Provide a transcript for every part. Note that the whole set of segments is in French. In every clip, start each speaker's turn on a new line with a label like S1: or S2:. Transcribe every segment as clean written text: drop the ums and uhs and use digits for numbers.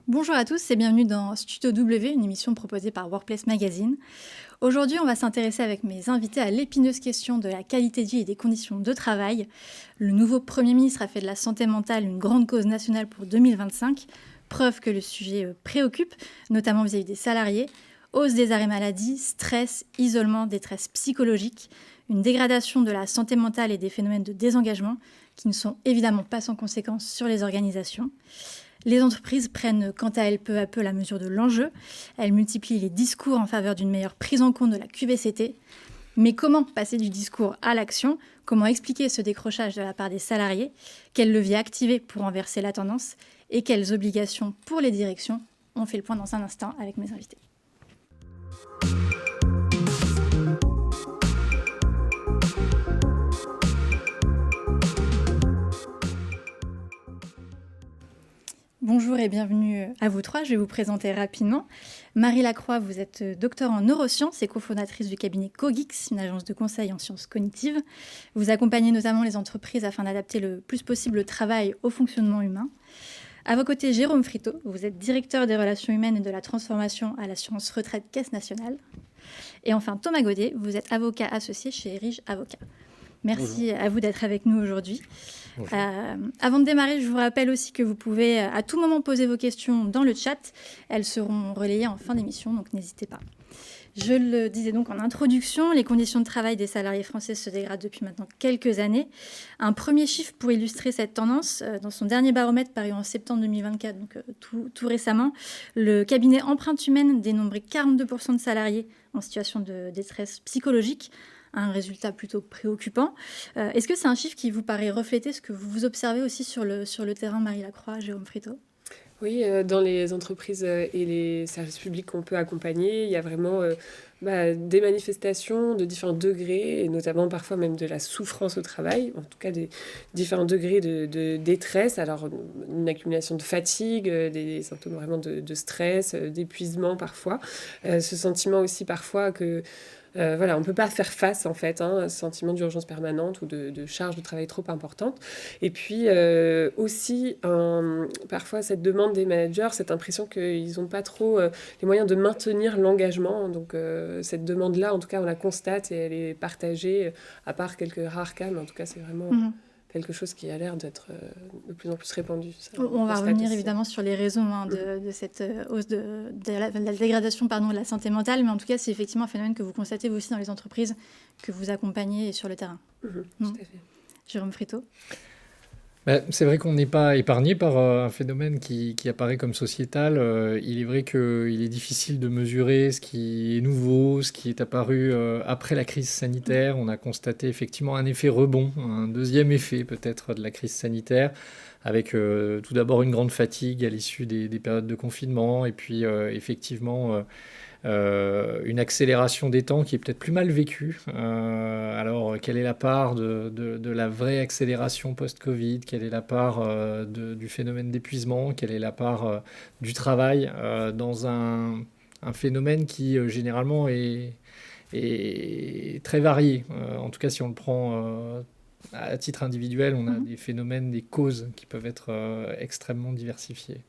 S1: Bonjour à tous et bienvenue dans Studio W, une émission proposée par Workplace Magazine. Aujourd'hui, on va s'intéresser avec mes invités à l'épineuse question de la qualité de vie et des conditions de travail. Le nouveau Premier ministre a fait de la santé mentale une grande cause nationale pour 2025, preuve que le sujet préoccupe, notamment vis-à-vis des salariés. Hausse des arrêts maladie, stress, isolement, détresse psychologique, une dégradation de la santé mentale et des phénomènes de désengagement qui ne sont évidemment pas sans conséquences sur les organisations. Les entreprises prennent quant à elles peu à peu la mesure de l'enjeu. Elles multiplient les discours en faveur d'une meilleure prise en compte de la QVCT. Mais comment passer du discours à l'action? Comment expliquer ce décrochage de la part des salariés? Quels leviers activer pour renverser la tendance? Et quelles obligations pour les directions? On fait le point dans un instant avec mes invités. Bonjour et bienvenue à vous trois. Je vais vous présenter rapidement. Marie Lacroix, vous êtes docteur en neurosciences et cofondatrice du cabinet Cogix, une agence de conseil en sciences cognitives. Vous accompagnez notamment les entreprises afin d'adapter le plus possible le travail au fonctionnement humain. À vos côtés, Jérôme Friteau, vous êtes directeur des relations humaines et de la transformation à l'assurance retraite Caisse Nationale. Et enfin, Thomas Godet, vous êtes avocat associé chez Erige Avocats. Merci à vous d'être avec nous aujourd'hui. Avant de démarrer, je vous rappelle aussi que vous pouvez à tout moment poser vos questions dans le chat. Elles seront relayées en fin d'émission, donc n'hésitez pas. Je le disais donc en introduction, les conditions de travail des salariés français se dégradent depuis maintenant quelques années. Un premier chiffre pour illustrer cette tendance, dans son dernier baromètre paru en septembre 2024, donc tout récemment, le cabinet Empreinte Humaine dénombrait 42% de salariés en situation de détresse psychologique, un résultat plutôt préoccupant. Est-ce que c'est un chiffre qui vous paraît refléter ce que vous observez aussi sur le terrain, Marie Lacroix, Jérôme Friteau?
S2: Oui, dans les entreprises et les services publics qu'on peut accompagner, il y a vraiment des manifestations de différents degrés, et notamment parfois même de la souffrance au travail, en tout cas des différents degrés de détresse. Alors, une accumulation de fatigue, des symptômes vraiment de stress, d'épuisement parfois. Ce sentiment aussi parfois que on ne peut pas faire face en fait, à ce sentiment d'urgence permanente ou de charge de travail trop importante. Et puis aussi parfois cette demande des managers, cette impression qu'ils n'ont pas trop les moyens de maintenir l'engagement. Donc cette demande-là, en tout cas, on la constate et elle est partagée, à part quelques rares cas, mais en tout cas c'est vraiment quelque chose qui a l'air d'être de plus en plus répandu. Ça,
S1: on va revenir évidemment sur les raisons de cette hausse de la dégradation de la santé mentale, mais en tout cas, c'est effectivement un phénomène que vous constatez vous aussi dans les entreprises que vous accompagnez et sur le terrain.
S2: Tout à fait.
S1: Jérôme Friteau.
S3: C'est vrai qu'on n'est pas épargné par un phénomène qui apparaît comme sociétal. Il est vrai qu'il est difficile de mesurer ce qui est nouveau, ce qui est apparu après la crise sanitaire. On a constaté effectivement un effet rebond, un deuxième effet peut-être de la crise sanitaire, avec tout d'abord une grande fatigue à l'issue des périodes de confinement, et puis effectivement une accélération des temps qui est peut-être plus mal vécue. Alors, quelle est la part de la vraie accélération post-Covid? Quelle est la part du phénomène d'épuisement? Quelle est la part du travail dans un phénomène qui généralement est très varié? En tout cas, si on le prend à titre individuel, on a des phénomènes, des causes qui peuvent être extrêmement diversifiées.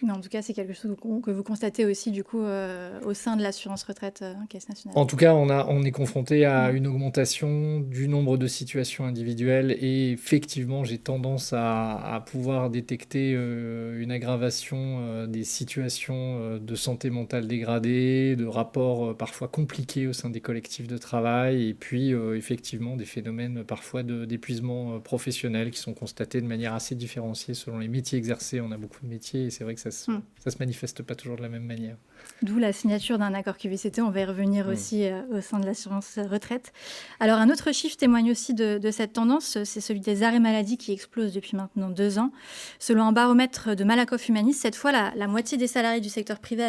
S1: Mais en tout cas, c'est quelque chose que vous constatez aussi du coup au sein de l'assurance retraite Caisse Nationale.
S3: En tout cas, on est confronté à une augmentation du nombre de situations individuelles et effectivement, j'ai tendance à pouvoir détecter une aggravation des situations de santé mentale dégradée, de rapports parfois compliqués au sein des collectifs de travail et puis effectivement des phénomènes parfois d'épuisement professionnel qui sont constatés de manière assez différenciée selon les métiers exercés. On a beaucoup de métiers et c'est vrai que ça se manifeste pas toujours de la même manière.
S1: D'où la signature d'un accord QVCT, on va y revenir aussi au sein de l'assurance retraite. Alors un autre chiffre témoigne aussi de cette tendance, c'est celui des arrêts maladie qui explose depuis maintenant 2 ans. Selon un baromètre de Malakoff Humanis, cette fois la moitié des salariés du secteur privé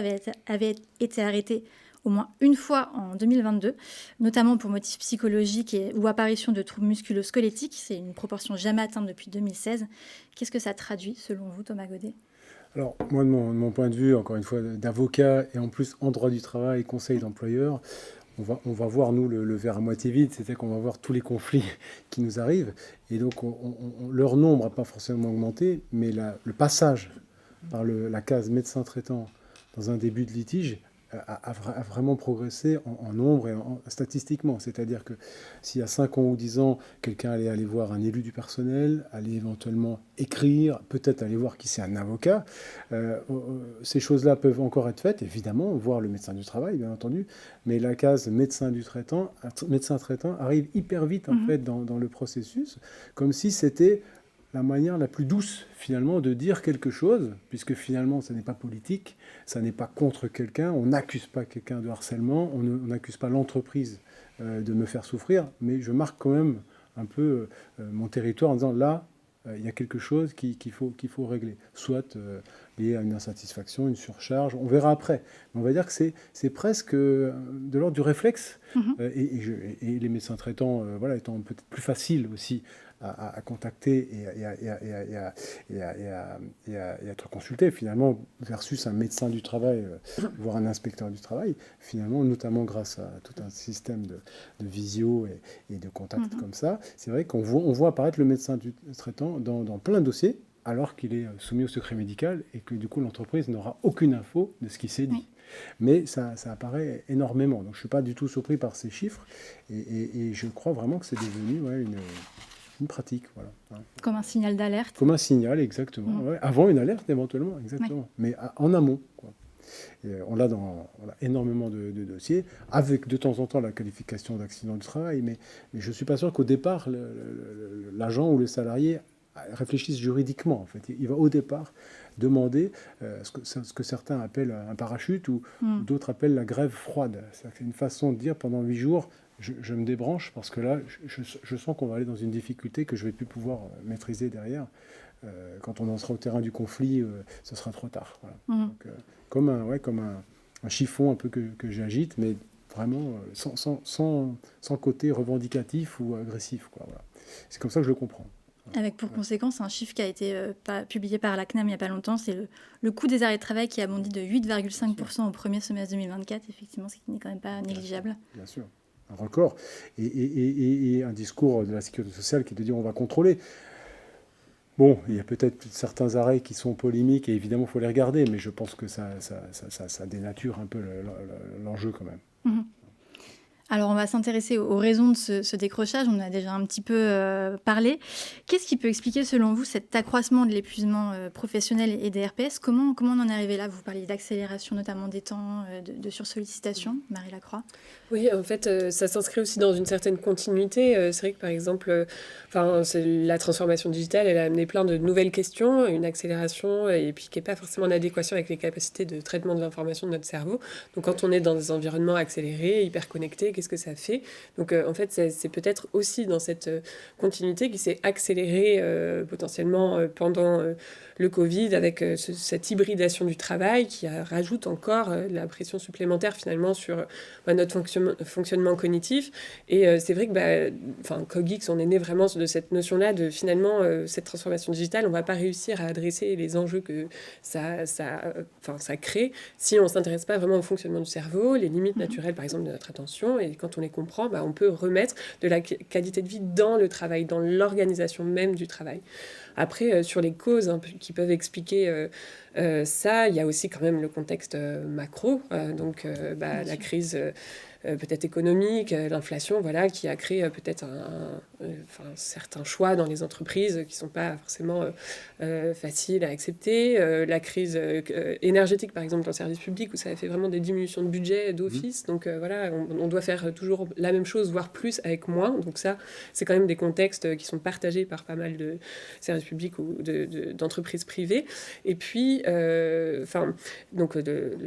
S1: avaient été arrêtés au moins une fois en 2022, notamment pour motifs psychologiques ou apparition de troubles musculo-squelettiques. C'est une proportion jamais atteinte depuis 2016. Qu'est-ce que ça traduit selon vous, Thomas Godet ?
S4: Alors, moi, de mon point de vue, encore une fois, d'avocat et en plus en droit du travail, conseil d'employeur, on va voir, nous, le verre à moitié vide, c'est-à-dire qu'on va voir tous les conflits qui nous arrivent. Et donc, leur nombre n'a pas forcément augmenté, mais le passage par la case médecin traitant dans un début de litige a vraiment progressé en nombre et statistiquement. C'est-à-dire que s'il y a 5 ans ou 10 ans, quelqu'un allait aller voir un élu du personnel, allait éventuellement écrire, peut-être aller voir qui c'est un avocat, ces choses-là peuvent encore être faites, évidemment, voir le médecin du travail, bien entendu, mais la case médecin traitant arrive hyper vite, en fait, dans le processus, comme si c'était la manière la plus douce, finalement, de dire quelque chose, puisque finalement, ça n'est pas politique, ça n'est pas contre quelqu'un, on n'accuse pas quelqu'un de harcèlement, on n'accuse pas l'entreprise de me faire souffrir, mais je marque quand même un peu mon territoire en disant, là, il y a quelque chose qu'il faut régler, soit lié à une insatisfaction, une surcharge, on verra après. Mais on va dire que c'est presque de l'ordre du réflexe, et les médecins traitants voilà, étant peut-être plus faciles aussi à contacter et à être consulté, finalement, versus un médecin du travail, voire un inspecteur du travail, finalement, notamment grâce à tout un système de visio et de contact comme ça, c'est vrai qu'on voit apparaître le médecin du traitant dans plein de dossiers, alors qu'il est soumis au secret médical et que du coup l'entreprise n'aura aucune info de ce qui s'est dit. Oui. Mais ça apparaît énormément. Donc je ne suis pas du tout surpris par ces chiffres et je crois vraiment que c'est devenu une pratique. Voilà.
S1: Comme un signal d'alerte.
S4: Comme un signal, exactement. Ouais. Avant une alerte éventuellement, exactement. Mais en amont, quoi. Et on a énormément de dossiers, avec de temps en temps la qualification d'accident du travail, mais je ne suis pas sûr qu'au départ, l'agent ou le salarié réfléchissent juridiquement. En fait. Il va au départ demander ce que certains appellent un parachute ou d'autres appellent la grève froide. C'est une façon de dire pendant 8 jours, je me débranche parce que là, je sens qu'on va aller dans une difficulté que je ne vais plus pouvoir maîtriser derrière. Quand on en sera au terrain du conflit, ce sera trop tard. Voilà. Donc, comme un chiffon un peu que j'agite, mais vraiment sans côté revendicatif ou agressif. Quoi, voilà. C'est comme ça que je le comprends.
S1: Avec pour conséquence un chiffre qui a été publié par la CNAM il n'y a pas longtemps, c'est le coût des arrêts de travail qui a bondi de 8,5% au premier semestre 2024, effectivement, ce qui n'est quand même pas négligeable.
S4: Bien sûr, un record. Et un discours de la sécurité sociale qui te dit on va contrôler. Bon, il y a peut-être certains arrêts qui sont polémiques et évidemment il faut les regarder, mais je pense que ça dénature un peu l'enjeu quand même.
S1: Mmh. Alors, on va s'intéresser aux raisons de ce décrochage. On en a déjà un petit peu parlé. Qu'est-ce qui peut expliquer, selon vous, cet accroissement de l'épuisement professionnel et des RPS ? Comment on en est arrivé là ? Vous parliez d'accélération, notamment des temps, de sursollicitation. Marie Lacroix ?
S2: Oui, en fait, ça s'inscrit aussi dans une certaine continuité. C'est vrai que, par exemple, la transformation digitale, elle a amené plein de nouvelles questions, une accélération, et puis qui n'est pas forcément en adéquation avec les capacités de traitement de l'information de notre cerveau. Donc, quand on est dans des environnements accélérés, hyper connectés, qu'est-ce que ça fait ? Donc, en fait, c'est peut-être aussi dans cette continuité qui s'est accélérée potentiellement pendant le Covid, avec cette hybridation du travail qui rajoute encore la pression supplémentaire, finalement, sur notre fonctionnement cognitif. Et c'est vrai que Cogix, on est né vraiment de cette notion-là de finalement cette transformation digitale, on ne va pas réussir à adresser les enjeux que ça crée si on ne s'intéresse pas vraiment au fonctionnement du cerveau, les limites naturelles par exemple de notre attention, et quand on les comprend, on peut remettre de la qualité de vie dans le travail, dans l'organisation même du travail. Après, sur les causes qui peuvent expliquer ça, il y a aussi quand même le contexte macro, la crise peut-être économique, l'inflation, voilà, qui a créé peut-être certains choix dans les entreprises qui ne sont pas forcément faciles à accepter. La crise énergétique, par exemple, dans le service public, où ça a fait vraiment des diminutions de budget d'office. Donc voilà, on doit faire toujours la même chose, voire plus, avec moins. Donc ça, c'est quand même des contextes qui sont partagés par pas mal de services publics ou d'entreprises privées. Et puis, le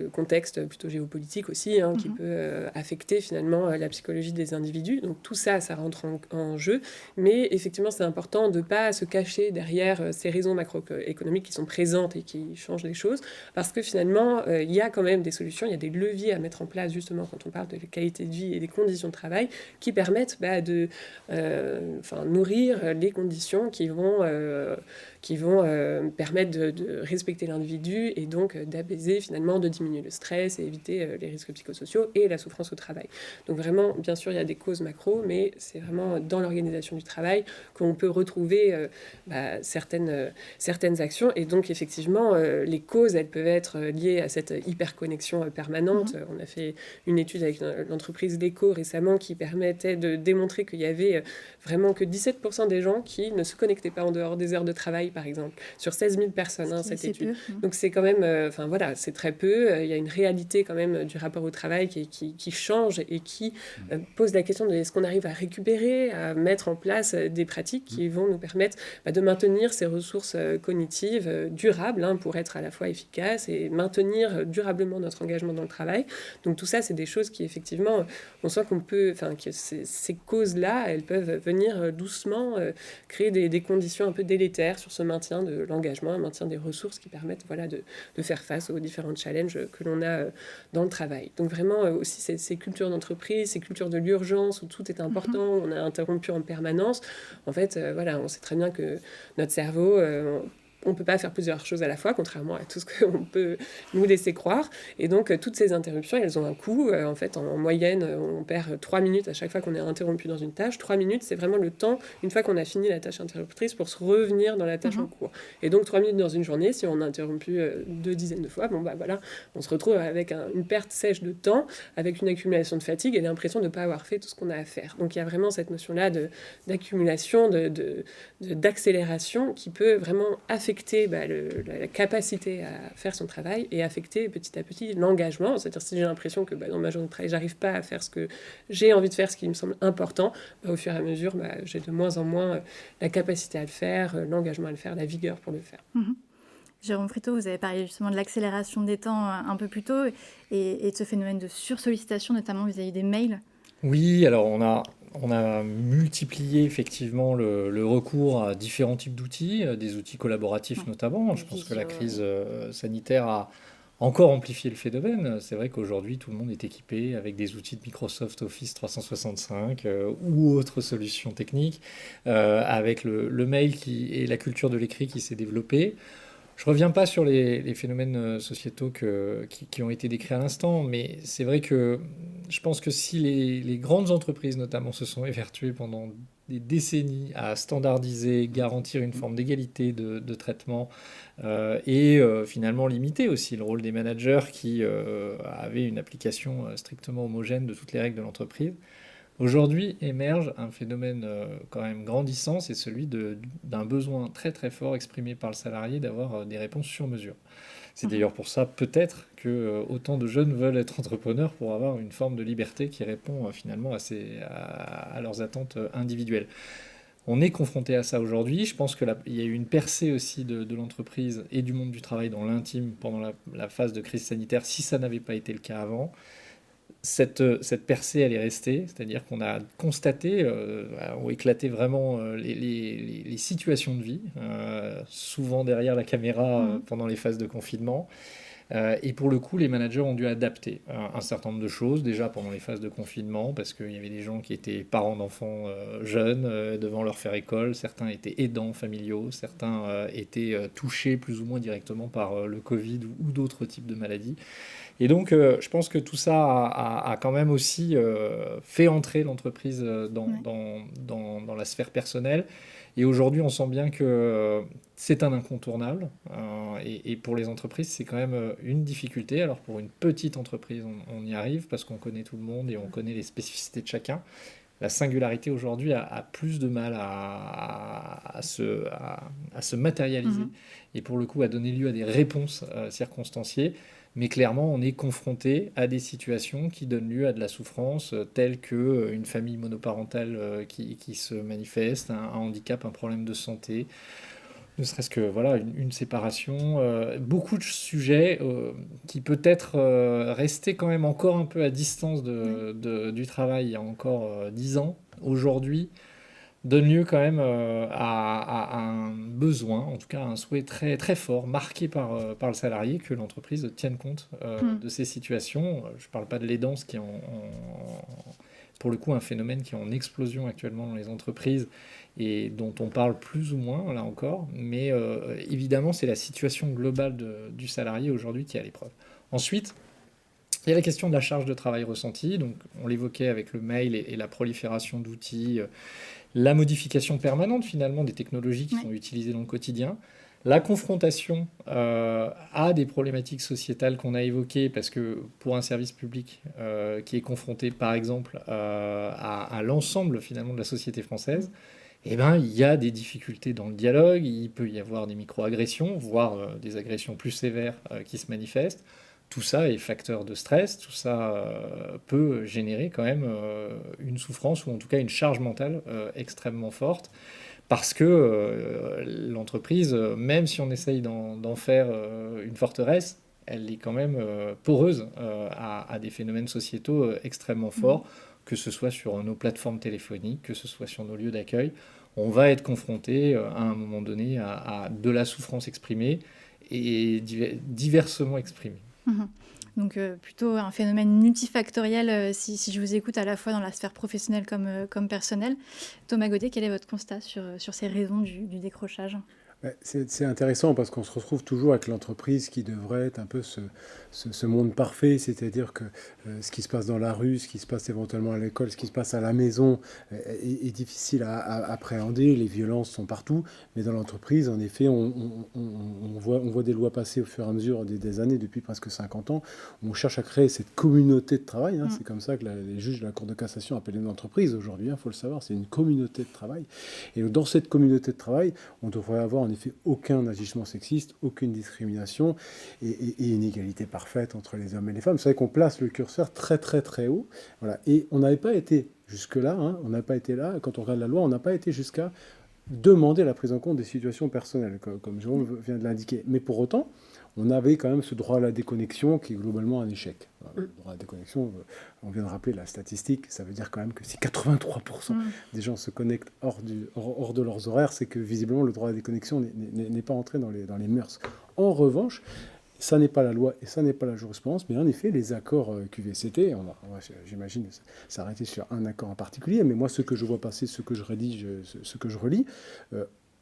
S2: contexte plutôt géopolitique aussi, qui peut affecter finalement la psychologie des individus. Donc tout ça, ça rentre en jeu. Mais effectivement, c'est important de ne pas se cacher derrière ces raisons macroéconomiques qui sont présentes et qui changent les choses. Parce que finalement, il y a quand même des solutions, il y a des leviers à mettre en place, justement, quand on parle de la qualité de vie et des conditions de travail, qui permettent de nourrir les conditions qui vont permettre de respecter l'individu et donc d'apaiser, finalement, de diminuer le stress et éviter les risques psychosociaux et la souffrance au travail. travail. Donc vraiment, bien sûr, il y a des causes macro, mais c'est vraiment dans l'organisation du travail qu'on peut retrouver certaines actions. Et donc, effectivement, les causes, elles peuvent être liées à cette hyperconnexion permanente. On a fait une étude avec l'entreprise Leco récemment qui permettait de démontrer qu'il y avait vraiment que 17% des gens qui ne se connectaient pas en dehors des heures de travail, par exemple, sur 16 000 personnes, cette étude. Donc c'est quand même, c'est très peu. Il y a une réalité quand même du rapport au travail qui change et qui pose la question de est-ce qu'on arrive à récupérer, à mettre en place des pratiques qui vont nous permettre de maintenir ces ressources cognitives durables pour être à la fois efficaces et maintenir durablement notre engagement dans le travail. Donc tout ça, c'est des choses qui effectivement, on sent que ces causes-là, elles peuvent venir doucement créer des conditions un peu délétères sur ce maintien de l'engagement, un maintien des ressources qui permettent de faire face aux différents challenges que l'on a dans le travail. Donc vraiment aussi ces cultures d'entreprise, ces cultures de l'urgence où tout est important, on a interrompu en permanence. En fait, on sait très bien que notre cerveau... on ne peut pas faire plusieurs choses à la fois, contrairement à tout ce qu'on peut nous laisser croire. Et donc, toutes ces interruptions, elles ont un coût. En fait, en moyenne, on perd 3 minutes à chaque fois qu'on est interrompu dans une tâche. 3 minutes, c'est vraiment le temps, une fois qu'on a fini la tâche interruptrice, pour se revenir dans la tâche en cours. Et donc, 3 minutes dans une journée, si on a interrompu 2 dizaines de fois, on se retrouve avec une perte sèche de temps, avec une accumulation de fatigue et l'impression de ne pas avoir fait tout ce qu'on a à faire. Donc, il y a vraiment cette notion-là d'accumulation, d'accélération qui peut vraiment affecter la capacité à faire son travail et affecter petit à petit l'engagement. C'est-à-dire si j'ai l'impression que dans ma journée de travail, j'arrive pas à faire ce que j'ai envie de faire, ce qui me semble important, au fur et à mesure, j'ai de moins en moins la capacité à le faire, l'engagement à le faire, la vigueur pour le faire.
S1: Jérôme Friteau, vous avez parlé justement de l'accélération des temps un peu plus tôt et de ce phénomène de sursollicitation, notamment vis-à-vis des mails.
S3: Oui, alors on a multiplié effectivement le recours à différents types d'outils, des outils collaboratifs notamment. Je pense que la crise sanitaire a encore amplifié le phénomène. C'est vrai qu'aujourd'hui, tout le monde est équipé avec des outils de Microsoft Office 365 ou autres solutions techniques, avec le mail et la culture de l'écrit qui s'est développée. Je ne reviens pas sur les phénomènes sociétaux qui ont été décrits à l'instant, mais c'est vrai que je pense que si les grandes entreprises notamment se sont évertuées pendant des décennies à standardiser, garantir une forme d'égalité de traitement et finalement limiter aussi le rôle des managers qui avaient une application strictement homogène de toutes les règles de l'entreprise, aujourd'hui émerge un phénomène quand même grandissant, c'est celui d'un besoin très très fort exprimé par le salarié d'avoir des réponses sur mesure. C'est d'ailleurs pour ça peut-être que autant de jeunes veulent être entrepreneurs pour avoir une forme de liberté qui répond finalement à leurs attentes individuelles. On est confronté à ça aujourd'hui. Je pense qu'il y a eu une percée aussi de l'entreprise et du monde du travail dans l'intime pendant la phase de crise sanitaire, si ça n'avait pas été le cas avant. Cette percée, elle est restée, c'est-à-dire qu'on a constaté, ont éclaté vraiment les situations de vie, souvent derrière la caméra pendant les phases de confinement. Et pour le coup, les managers ont dû adapter un certain nombre de choses, déjà pendant les phases de confinement, parce qu'il y avait des gens qui étaient parents d'enfants jeunes devant leur faire école, certains étaient aidants familiaux, certains étaient touchés plus ou moins directement par le Covid ou d'autres types de maladies. Et donc, je pense que tout ça a quand même aussi fait entrer l'entreprise dans la sphère personnelle. Et aujourd'hui, on sent bien que c'est un incontournable. Et pour les entreprises, c'est quand même une difficulté. Alors, pour une petite entreprise, on y arrive parce qu'on connaît tout le monde et on connaît les spécificités de chacun. La singularité aujourd'hui a plus de mal à se matérialiser et pour le coup à donner lieu à des réponses circonstanciées. Mais clairement, on est confronté à des situations qui donnent lieu à de la souffrance, telle qu'une famille monoparentale qui se manifeste, un handicap, un problème de santé, ne serait-ce que une séparation. Beaucoup de sujets qui peut-être restaient quand même encore un peu à distance du travail il y a encore 10 ans, aujourd'hui, donne lieu quand même à un besoin, en tout cas à un souhait très, très fort, marqué par le salarié, que l'entreprise tienne compte de ces situations. Je ne parle pas de l'aidance qui est pour le coup un phénomène qui est en explosion actuellement dans les entreprises et dont on parle plus ou moins, là encore, mais évidemment c'est la situation globale du salarié aujourd'hui qui est à l'épreuve. Ensuite, Il y a la question de la charge de travail ressentie, donc on l'évoquait avec le mail et la prolifération d'outils, la modification permanente finalement des technologies qui sont utilisées dans le quotidien, la confrontation à des problématiques sociétales qu'on a évoquées, parce que pour un service public qui est confronté par exemple à l'ensemble finalement de la société française, eh ben, il y a des difficultés dans le dialogue, il peut y avoir des micro-agressions, voire des agressions plus sévères qui se manifestent. Tout ça est facteur de stress, tout ça peut générer quand même une souffrance ou en tout cas une charge mentale extrêmement forte parce que l'entreprise, même si on essaye d'en faire une forteresse, elle est quand même poreuse à des phénomènes sociétaux extrêmement forts, que ce soit sur nos plateformes téléphoniques, que ce soit sur nos lieux d'accueil. On va être confronté à un moment donné à de la souffrance exprimée et diversement exprimée.
S1: Donc plutôt un phénomène multifactoriel si je vous écoute à la fois dans la sphère professionnelle comme personnelle. Thomas Godet, quel est votre constat sur ces raisons du décrochage ?
S4: C'est intéressant parce qu'on se retrouve toujours avec l'entreprise qui devrait être un peu ce monde parfait, c'est-à-dire que ce qui se passe dans la rue, ce qui se passe éventuellement à l'école, ce qui se passe à la maison est difficile à appréhender, les violences sont partout, mais dans l'entreprise, en effet, on voit des lois passer au fur et à mesure des années, depuis presque 50 ans, on cherche à créer cette communauté de travail, c'est comme ça que les juges de la Cour de cassation appellent une entreprise aujourd'hui, il faut le savoir, c'est une communauté de travail, et dans cette communauté de travail, on devrait avoir en effet aucun agissement sexiste, aucune discrimination et une égalité parfaite entre les hommes et les femmes. C'est vrai qu'on place le curseur très très très haut. Voilà. Et on n'avait pas été jusque-là, on n'a pas été là, quand on regarde la loi, on n'a pas été jusqu'à demander la prise en compte des situations personnelles, comme Jérôme vient de l'indiquer. Mais pour autant, on avait quand même ce droit à la déconnexion qui est globalement un échec. Le droit à la déconnexion, on vient de rappeler la statistique, ça veut dire quand même que si 83% des gens se connectent hors de leurs horaires, c'est que visiblement le droit à la déconnexion n'est pas entré dans les mœurs. En revanche, ça n'est pas la loi et ça n'est pas la jurisprudence, mais en effet, les accords QVCT, on va, j'imagine, s'arrêter sur un accord en particulier, mais moi, ce que je vois passer, ce que je rédige, ce que je relis,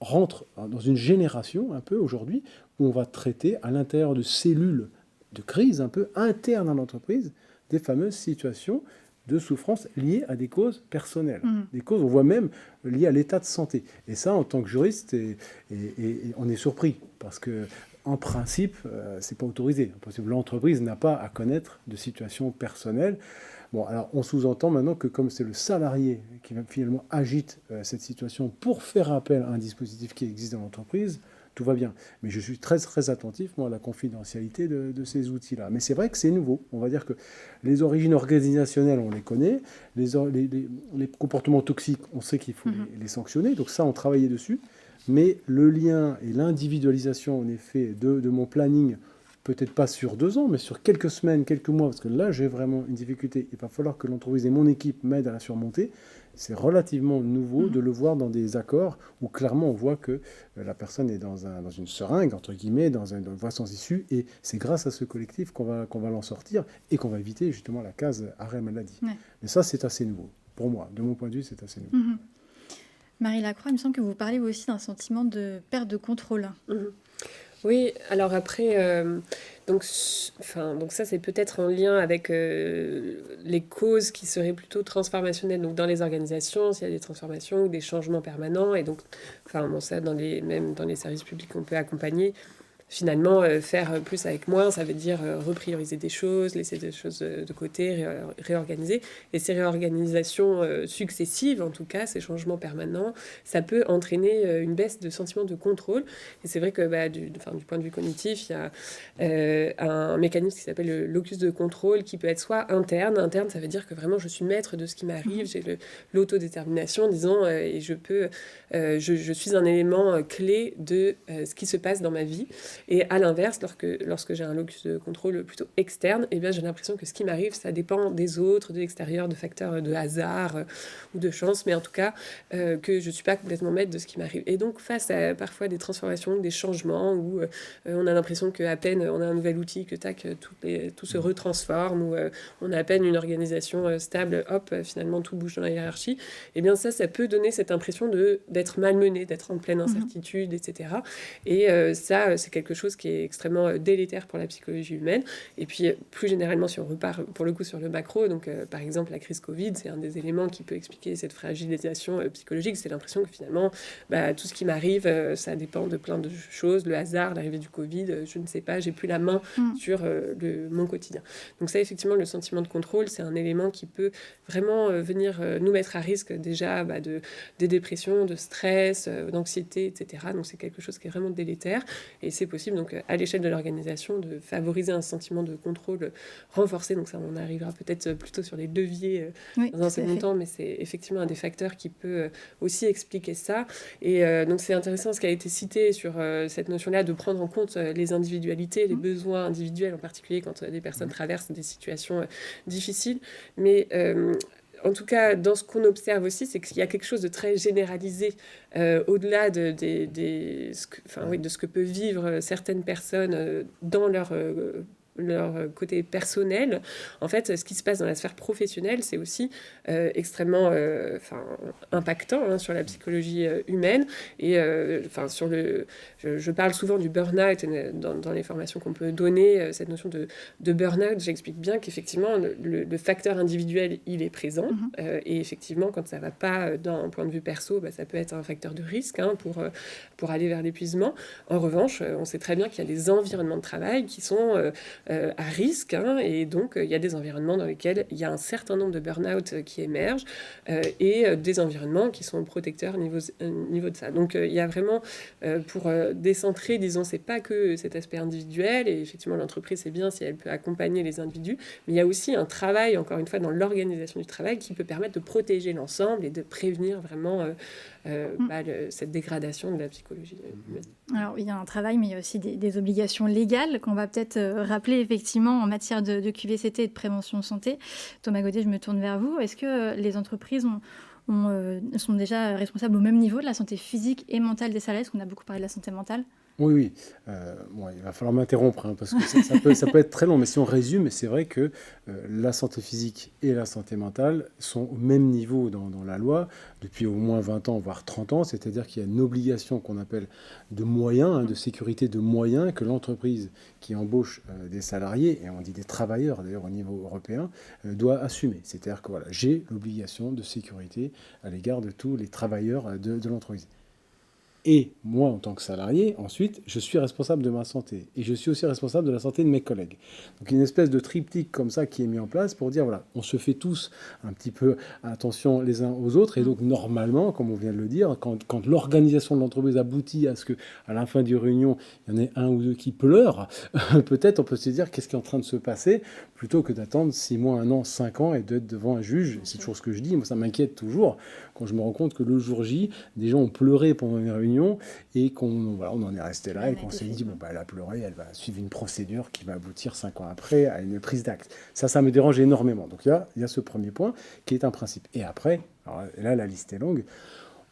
S4: rentre dans une génération un peu aujourd'hui où on va traiter à l'intérieur de cellules de crise un peu internes à l'entreprise des fameuses situations de souffrance liées à des causes personnelles. Des causes, on voit même, liées à l'état de santé. Et ça, en tant que juriste, on est surpris parce que en principe, c'est pas autorisé. En principe, l'entreprise n'a pas à connaître de situations personnelles. Bon, alors on sous-entend maintenant que comme c'est le salarié qui finalement agite cette situation pour faire appel à un dispositif qui existe dans l'entreprise, tout va bien. Mais je suis très très attentif, moi, à la confidentialité de ces outils-là. Mais c'est vrai que c'est nouveau. On va dire que les origines organisationnelles, on les connaît. Les comportements toxiques, on sait qu'il faut les sanctionner. Donc ça, on travaillait dessus. Mais le lien et l'individualisation, en effet, de mon planning, peut-être pas sur 2 ans, mais sur quelques semaines, quelques mois, parce que là, j'ai vraiment une difficulté. Il va falloir que l'entreprise et mon équipe m'aident à la surmonter. C'est relativement nouveau de le voir dans des accords où clairement on voit que la personne est dans une seringue, entre guillemets, dans une voie sans issue. Et c'est grâce à ce collectif qu'on va l'en sortir et qu'on va éviter justement la case arrêt maladie. Ouais. Mais ça, c'est assez nouveau. Pour moi, de mon point de vue, c'est assez nouveau.
S1: Marie Lacroix, il me semble que vous parlez aussi d'un sentiment de perte de contrôle.
S2: Oui, alors après, donc ça c'est peut-être en lien avec les causes qui seraient plutôt transformationnelles. Donc dans les organisations, s'il y a des transformations ou des changements permanents, et donc, ça même dans les services publics qu'on peut accompagner. Finalement, faire plus avec moins, ça veut dire reprioriser des choses, laisser des choses de côté, réorganiser. Et ces réorganisations successives, en tout cas, ces changements permanents, ça peut entraîner une baisse de sentiment de contrôle. Et c'est vrai que du point de vue cognitif, il y a un mécanisme qui s'appelle le locus de contrôle qui peut être soit interne. Interne, ça veut dire que vraiment je suis maître de ce qui m'arrive, j'ai l'autodétermination, disons, et je suis un élément clé de ce qui se passe dans ma vie. Et à l'inverse, lorsque j'ai un locus de contrôle plutôt externe, eh bien, j'ai l'impression que ce qui m'arrive, ça dépend des autres, de l'extérieur, de facteurs de hasard ou de chance, mais en tout cas, que je ne suis pas complètement maître de ce qui m'arrive. Et donc, face à parfois des transformations, des changements, où on a l'impression qu'à peine on a un nouvel outil, que tout se retransforme, ou on a à peine une organisation stable, hop, finalement, tout bouge dans la hiérarchie, eh bien, ça peut donner cette impression d'être malmené, d'être en pleine incertitude, etc. Et ça, c'est quelque quelque chose qui est extrêmement délétère pour la psychologie humaine. Et puis, plus généralement, si on repart pour le coup sur le macro, donc par exemple, la crise Covid, c'est un des éléments qui peut expliquer cette fragilisation psychologique. C'est l'impression que finalement, tout ce qui m'arrive, ça dépend de plein de choses, le hasard, l'arrivée du Covid, je ne sais pas, j'ai plus la main sur mon quotidien. Donc ça, effectivement, le sentiment de contrôle, c'est un élément qui peut vraiment venir nous mettre à risque déjà des dépressions, de stress, d'anxiété, etc. Donc c'est quelque chose qui est vraiment délétère et c'est possible donc à l'échelle de l'organisation de favoriser un sentiment de contrôle renforcé. Donc ça, on arrivera peut-être plutôt sur les leviers dans un second temps, mais c'est effectivement un des facteurs qui peut aussi expliquer ça. Et donc c'est intéressant ce qui a été cité sur cette notion-là de prendre en compte les individualités, les besoins individuels, en particulier quand des personnes traversent des situations difficiles. Mais en tout cas, dans ce qu'on observe aussi, c'est qu'il y a quelque chose de très généralisé au-delà de ce que peuvent vivre certaines personnes dans leur côté personnel. En fait, ce qui se passe dans la sphère professionnelle, c'est aussi extrêmement impactant sur la psychologie humaine. Et je parle souvent du burn-out dans les formations qu'on peut donner, cette notion de burn-out, j'explique bien qu'effectivement, le facteur individuel, il est présent. Et effectivement, quand ça ne va pas d'un point de vue perso, ça peut être un facteur de risque pour aller vers l'épuisement. En revanche, on sait très bien qu'il y a des environnements de travail qui sont à risque, et donc il y a des environnements dans lesquels il y a un certain nombre de burn-out qui émergent et des environnements qui sont protecteurs niveau de ça. Donc il y a vraiment, pour décentrer, disons, c'est pas que cet aspect individuel, et effectivement l'entreprise c'est bien si elle peut accompagner les individus, mais il y a aussi un travail, encore une fois, dans l'organisation du travail qui peut permettre de protéger l'ensemble et de prévenir vraiment cette dégradation de la psychologie humaine.
S1: Alors, il y a un travail, mais il y a aussi des obligations légales qu'on va peut-être rappeler effectivement en matière de QVCT et de prévention santé. Thomas Godet, je me tourne vers vous. Est-ce que les entreprises sont déjà responsables au même niveau de la santé physique et mentale des salariés? Parce qu'on a beaucoup parlé de la santé mentale.
S4: Oui. Il va falloir m'interrompre parce que ça peut être très long. Mais si on résume, c'est vrai que la santé physique et la santé mentale sont au même niveau dans la loi depuis au moins 20 ans, voire 30 ans. C'est-à-dire qu'il y a une obligation qu'on appelle de moyens, de sécurité de moyens que l'entreprise qui embauche des salariés, et on dit des travailleurs d'ailleurs au niveau européen, doit assumer. C'est-à-dire que j'ai l'obligation de sécurité à l'égard de tous les travailleurs de l'entreprise. Et moi, en tant que salarié, ensuite, je suis responsable de ma santé. Et je suis aussi responsable de la santé de mes collègues. Donc une espèce de triptyque comme ça qui est mis en place pour dire, on se fait tous un petit peu attention les uns aux autres. Et donc normalement, comme on vient de le dire, quand l'organisation de l'entreprise aboutit à ce qu'à la fin d'une réunion, il y en ait un ou deux qui pleurent, peut-être on peut se dire qu'est-ce qui est en train de se passer, plutôt que d'attendre 6 mois, 1 an, 5 ans et d'être devant un juge. C'est toujours ce que je dis, moi ça m'inquiète toujours quand je me rends compte que le jour J, des gens ont pleuré pendant une réunion et qu'on en est resté là et qu'on s'est dit, elle a pleuré, elle va suivre une procédure qui va aboutir 5 ans après à une prise d'acte. Ça me dérange énormément. Donc il y a ce premier point qui est un principe. Et après, là la liste est longue,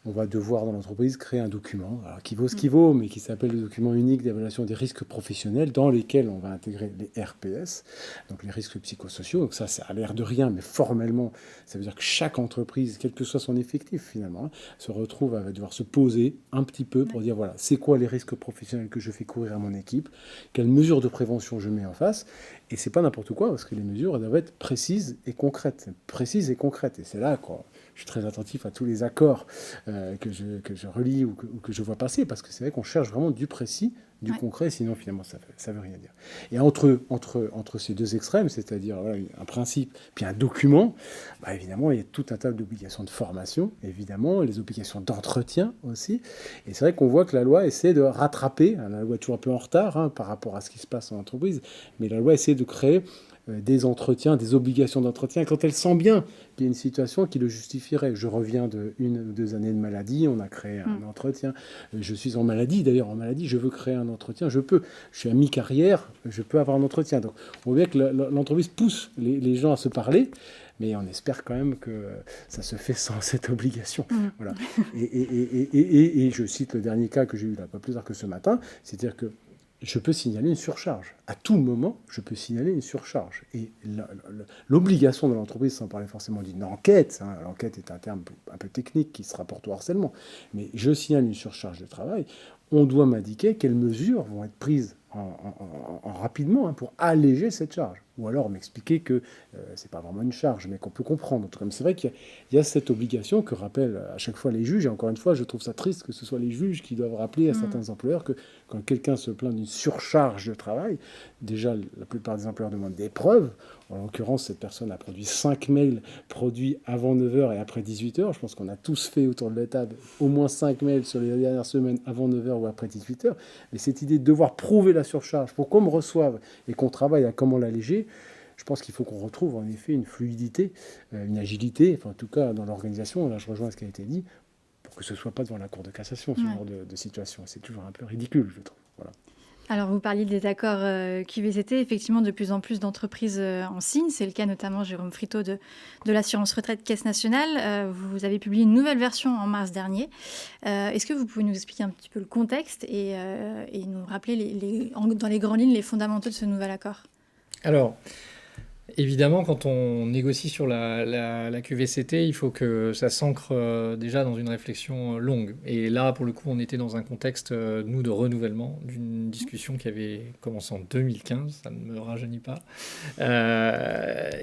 S4: on va devoir dans l'entreprise créer un document qui vaut ce qu'il vaut, mais qui s'appelle le document unique d'évaluation des risques professionnels, dans lesquels on va intégrer les RPS, donc les risques psychosociaux. Donc ça a l'air de rien, mais formellement, ça veut dire que chaque entreprise, quel que soit son effectif finalement, se retrouve à devoir se poser un petit peu pour dire, c'est quoi les risques professionnels que je fais courir à mon équipe, quelles mesures de prévention je mets en face. Et c'est pas n'importe quoi, parce que les mesures doivent être précises et concrètes. Et c'est là quoi. Je suis très attentif à tous les accords que je relis ou que je vois passer, parce que c'est vrai qu'on cherche vraiment du précis, du concret, sinon finalement ça veut rien dire. Et entre ces deux extrêmes, c'est-à-dire un principe puis un document, évidemment il y a tout un tas d'obligations de formation, évidemment les obligations d'entretien aussi. Et c'est vrai qu'on voit que la loi essaie de rattraper, la loi est toujours un peu en retard par rapport à ce qui se passe en entreprise, mais la loi essaie de créer des entretiens, des obligations d'entretien, quand elle sent bien qu'il y a une situation qui le justifierait. Je reviens de 1 ou 2 années de maladie, on a créé un entretien. Je suis en maladie, je veux créer un entretien, je suis à mi-carrière, je peux avoir un entretien. Donc on voit bien que l'entreprise pousse les gens à se parler, mais on espère quand même que ça se fait sans cette obligation. Voilà. Et je cite le dernier cas que j'ai eu là, pas plus tard que ce matin, c'est-à-dire que je peux signaler une surcharge. À tout moment, je peux signaler une surcharge. Et l'obligation de l'entreprise, sans parler forcément d'une enquête, l'enquête est un terme un peu technique qui se rapporte au harcèlement, mais je signale une surcharge de travail, on doit m'indiquer quelles mesures vont être prises rapidement pour alléger cette charge. Ou alors m'expliquer que c'est pas vraiment une charge, mais qu'on peut comprendre. En tout cas, c'est vrai qu'il y a cette obligation que rappellent à chaque fois les juges. Et encore une fois, je trouve ça triste que ce soit les juges qui doivent rappeler à certains employeurs que quand quelqu'un se plaint d'une surcharge de travail, déjà la plupart des employeurs demandent des preuves. En l'occurrence, cette personne a produit 5 mails produits avant 9h et après 18h. Je pense qu'on a tous fait autour de la table au moins 5 mails sur les dernières semaines avant 9h ou après 18h. Mais cette idée de devoir prouver la surcharge pour qu'on me reçoive et qu'on travaille à comment l'alléger, je pense qu'il faut qu'on retrouve en effet une fluidité, une agilité, enfin en tout cas dans l'organisation, là je rejoins ce qui a été dit, pour que ce ne soit pas devant la Cour de cassation, ce genre de situation. C'est toujours un peu ridicule, je trouve. Voilà.
S1: Alors, vous parliez des accords QVCT. Effectivement, de plus en plus d'entreprises en signent. C'est le cas notamment, Jérôme Friteau, de l'assurance retraite Caisse nationale. Vous avez publié une nouvelle version en mars dernier. Est-ce que vous pouvez nous expliquer un petit peu le contexte et nous rappeler dans les grandes lignes les fondamentaux de ce nouvel accord ?
S3: Alors, évidemment, quand on négocie sur la QVCT, il faut que ça s'ancre déjà dans une réflexion longue. Et là, pour le coup, on était dans un contexte, nous, de renouvellement d'une discussion qui avait commencé en 2015, ça ne me rajeunit pas.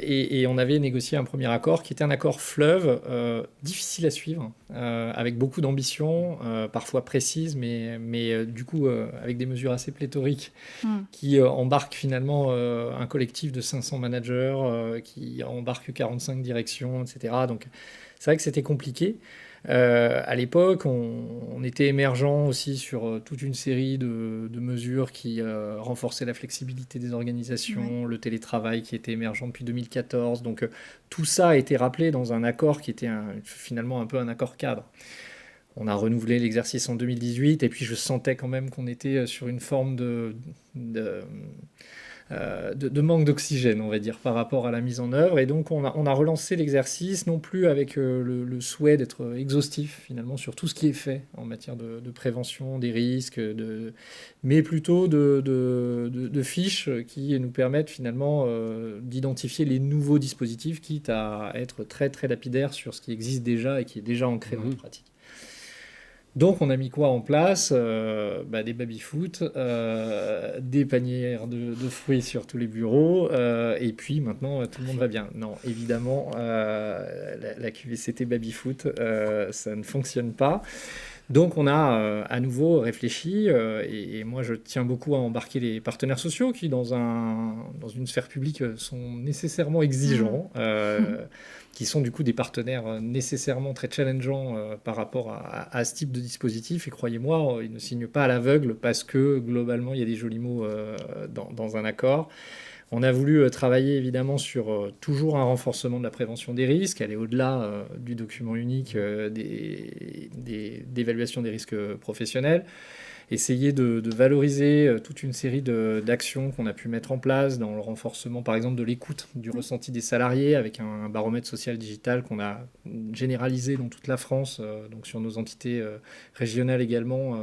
S3: Et on avait négocié un premier accord qui était un accord fleuve, difficile à suivre, avec beaucoup d'ambition, parfois précise, mais du coup, avec des mesures assez pléthoriques qui embarquent finalement un collectif de 500 managers qui embarque 45 directions, etc. Donc c'est vrai que c'était compliqué. À l'époque, on était émergent aussi sur toute une série de mesures qui renforçaient la flexibilité des organisations, le télétravail qui était émergent depuis 2014. Donc tout ça a été rappelé dans un accord qui était finalement un peu un accord cadre. On a renouvelé l'exercice en 2018 et puis je sentais quand même qu'on était sur une forme de manque d'oxygène, on va dire, par rapport à la mise en œuvre. Et donc, on a relancé l'exercice, non plus avec le souhait d'être exhaustif, finalement, sur tout ce qui est fait en matière de prévention des risques, mais plutôt de fiches qui nous permettent, finalement, d'identifier les nouveaux dispositifs, quitte à être très, très lapidaire sur ce qui existe déjà et qui est déjà ancré dans la pratique. Donc, on a mis quoi en place ? Des baby-foot, des panières de fruits sur tous les bureaux, et puis maintenant, tout le monde va bien. Non, évidemment, la QVCT baby-foot, ça ne fonctionne pas. Donc, on a à nouveau réfléchi, et moi, je tiens beaucoup à embarquer les partenaires sociaux qui, dans une sphère publique, sont nécessairement exigeants, qui sont du coup des partenaires nécessairement très challengeants par rapport à ce type de dispositif. Et croyez-moi, ils ne signent pas à l'aveugle parce que globalement, il y a des jolis mots dans un accord. On a voulu travailler évidemment sur toujours un renforcement de la prévention des risques, aller au-delà du document unique d'évaluation des risques professionnels, essayer de valoriser toute une série d'actions qu'on a pu mettre en place dans le renforcement par exemple de l'écoute du ressenti des salariés avec un baromètre social digital qu'on a généralisé dans toute la France, donc sur nos entités régionales également,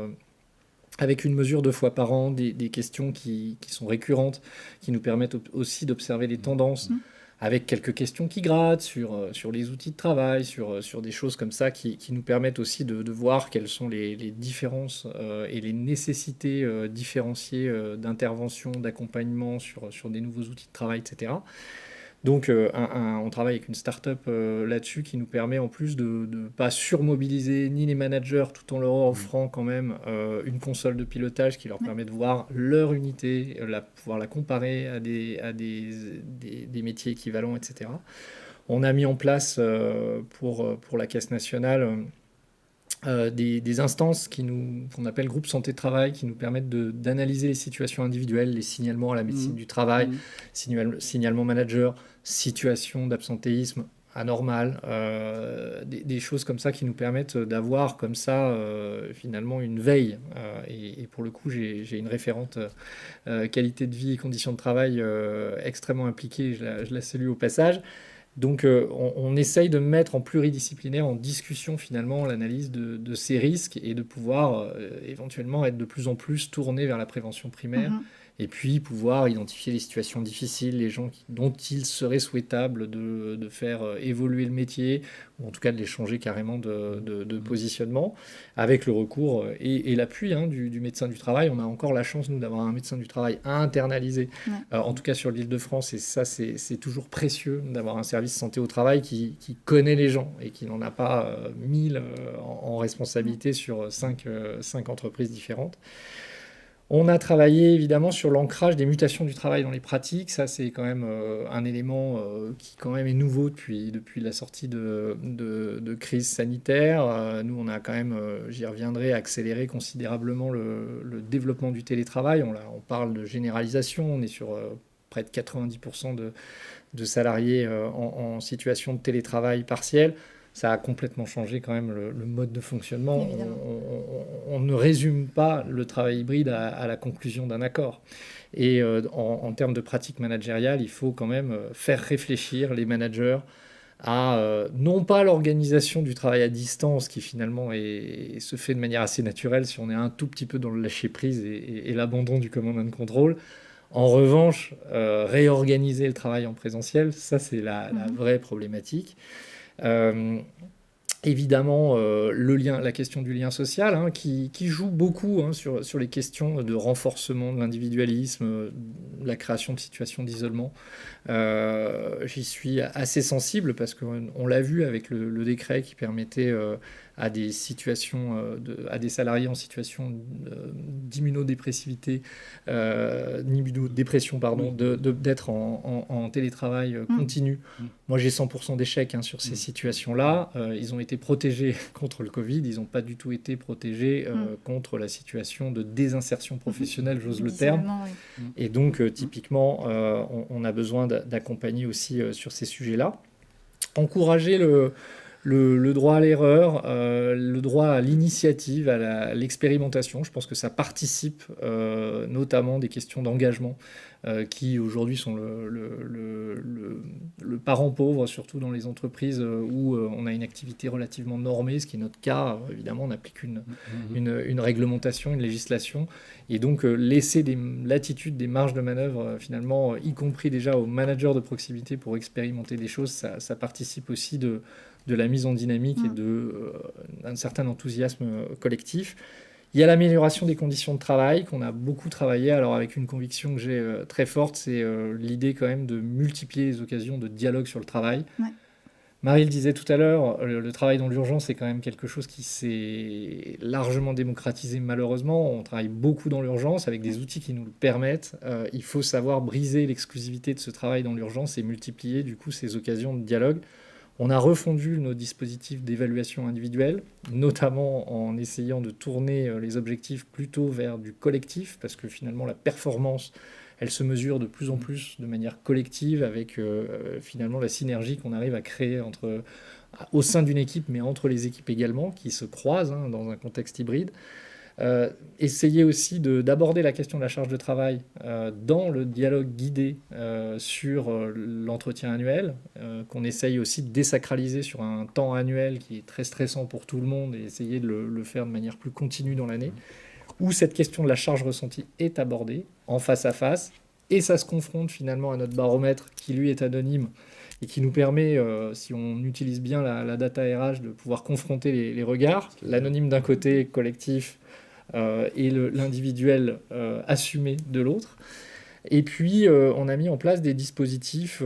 S3: avec une mesure 2 fois par an, des questions qui sont récurrentes, qui nous permettent aussi d'observer les tendances, avec quelques questions qui grattent sur les outils de travail, sur des choses comme ça qui nous permettent aussi de voir quelles sont les différences et les nécessités différenciées d'intervention, d'accompagnement sur des nouveaux outils de travail, etc. Donc, on travaille avec une start-up là-dessus qui nous permet en plus de ne pas surmobiliser ni les managers tout en leur offrant quand même une console de pilotage qui leur permet de voir leur unité, pouvoir la comparer à des métiers équivalents, etc. On a mis en place pour la Caisse nationale des instances qu'on appelle groupes santé de travail, qui nous permettent d'analyser les situations individuelles, les signalements à la médecine du travail, signalement manager, situation d'absentéisme anormal, des choses comme ça qui nous permettent d'avoir comme ça finalement une veille. Et pour le coup, j'ai une référente qualité de vie et conditions de travail extrêmement impliquée, je la salue au passage. Donc on essaye de mettre en pluridisciplinaire, en discussion finalement, l'analyse de ces risques et de pouvoir éventuellement être de plus en plus tourné vers la prévention primaire et puis pouvoir identifier les situations difficiles, les gens dont il serait souhaitable de faire évoluer le métier, ou en tout cas de les changer carrément de positionnement, avec le recours et l'appui du médecin du travail. On a encore la chance, nous, d'avoir un médecin du travail internalisé, en tout cas sur l'Île-de-France, et ça, c'est toujours précieux d'avoir un service santé au travail qui connaît les gens et qui n'en a pas 1000 en responsabilité sur 5 entreprises différentes. On a travaillé évidemment sur l'ancrage des mutations du travail dans les pratiques. Ça, c'est quand même un élément qui quand même est nouveau depuis la sortie de crise sanitaire. Nous, on a quand même, j'y reviendrai, accéléré considérablement le développement du télétravail. On parle de généralisation. On est sur près de 90% de salariés en situation de télétravail partiel. Ça a complètement changé quand même le mode de fonctionnement. On ne résume pas le travail hybride à la conclusion d'un accord. Et en termes de pratique managériale, il faut quand même faire réfléchir les managers à non pas l'organisation du travail à distance, qui finalement se fait de manière assez naturelle si on est un tout petit peu dans le lâcher-prise et l'abandon du command and control. En revanche, réorganiser le travail en présentiel, ça c'est la vraie problématique. Évidemment, la question du lien social qui joue beaucoup sur les questions de renforcement de l'individualisme, la création de situations d'isolement. J'y suis assez sensible parce qu'on l'a vu avec le décret qui permettait à des à des salariés en situation d'immunodépressivité, d'immunodépression, d'être en télétravail continu. Moi, j'ai 100% d'échecs sur ces situations-là. Ils ont été protégés contre le Covid, ils n'ont pas du tout été protégés contre la situation de désinsertion professionnelle, j'ose le terme. Oui. Et donc, typiquement, on a besoin d'accompagner aussi sur ces sujets-là. Encourager le droit à l'erreur, le droit à l'initiative, à l'expérimentation. Je pense que ça participe notamment des questions d'engagement qui aujourd'hui sont le parent pauvre, surtout dans les entreprises où on a une activité relativement normée, ce qui est notre cas. Évidemment, on applique une réglementation, une législation, et donc laisser des latitudes, des marges de manœuvre, finalement, y compris déjà aux managers de proximité pour expérimenter des choses, ça participe aussi de la mise en dynamique et d'un certain enthousiasme collectif. Il y a l'amélioration des conditions de travail qu'on a beaucoup travaillé, alors avec une conviction que j'ai très forte, c'est l'idée quand même de multiplier les occasions de dialogue sur le travail. Ouais. Marie le disait tout à l'heure, le travail dans l'urgence est quand même quelque chose qui s'est largement démocratisé malheureusement. On travaille beaucoup dans l'urgence avec des outils qui nous le permettent. Il faut savoir briser l'exclusivité de ce travail dans l'urgence et multiplier du coup ces occasions de dialogue. On a refondu nos dispositifs d'évaluation individuelle, notamment en essayant de tourner les objectifs plutôt vers du collectif, parce que finalement la performance, elle se mesure de plus en plus de manière collective, avec finalement la synergie qu'on arrive à créer au sein d'une équipe, mais entre les équipes également, qui se croisent dans un contexte hybride. Essayer aussi d'aborder la question de la charge de travail dans le dialogue guidé sur l'entretien annuel, qu'on essaye aussi de désacraliser sur un temps annuel qui est très stressant pour tout le monde et essayer de le faire de manière plus continue dans l'année, où cette question de la charge ressentie est abordée en face à face, et ça se confronte finalement à notre baromètre qui lui est anonyme et qui nous permet, si on utilise bien la data RH, de pouvoir confronter les regards, l'anonyme d'un côté, collectif, et l'individuel assumé de l'autre. Et puis, on a mis en place des dispositifs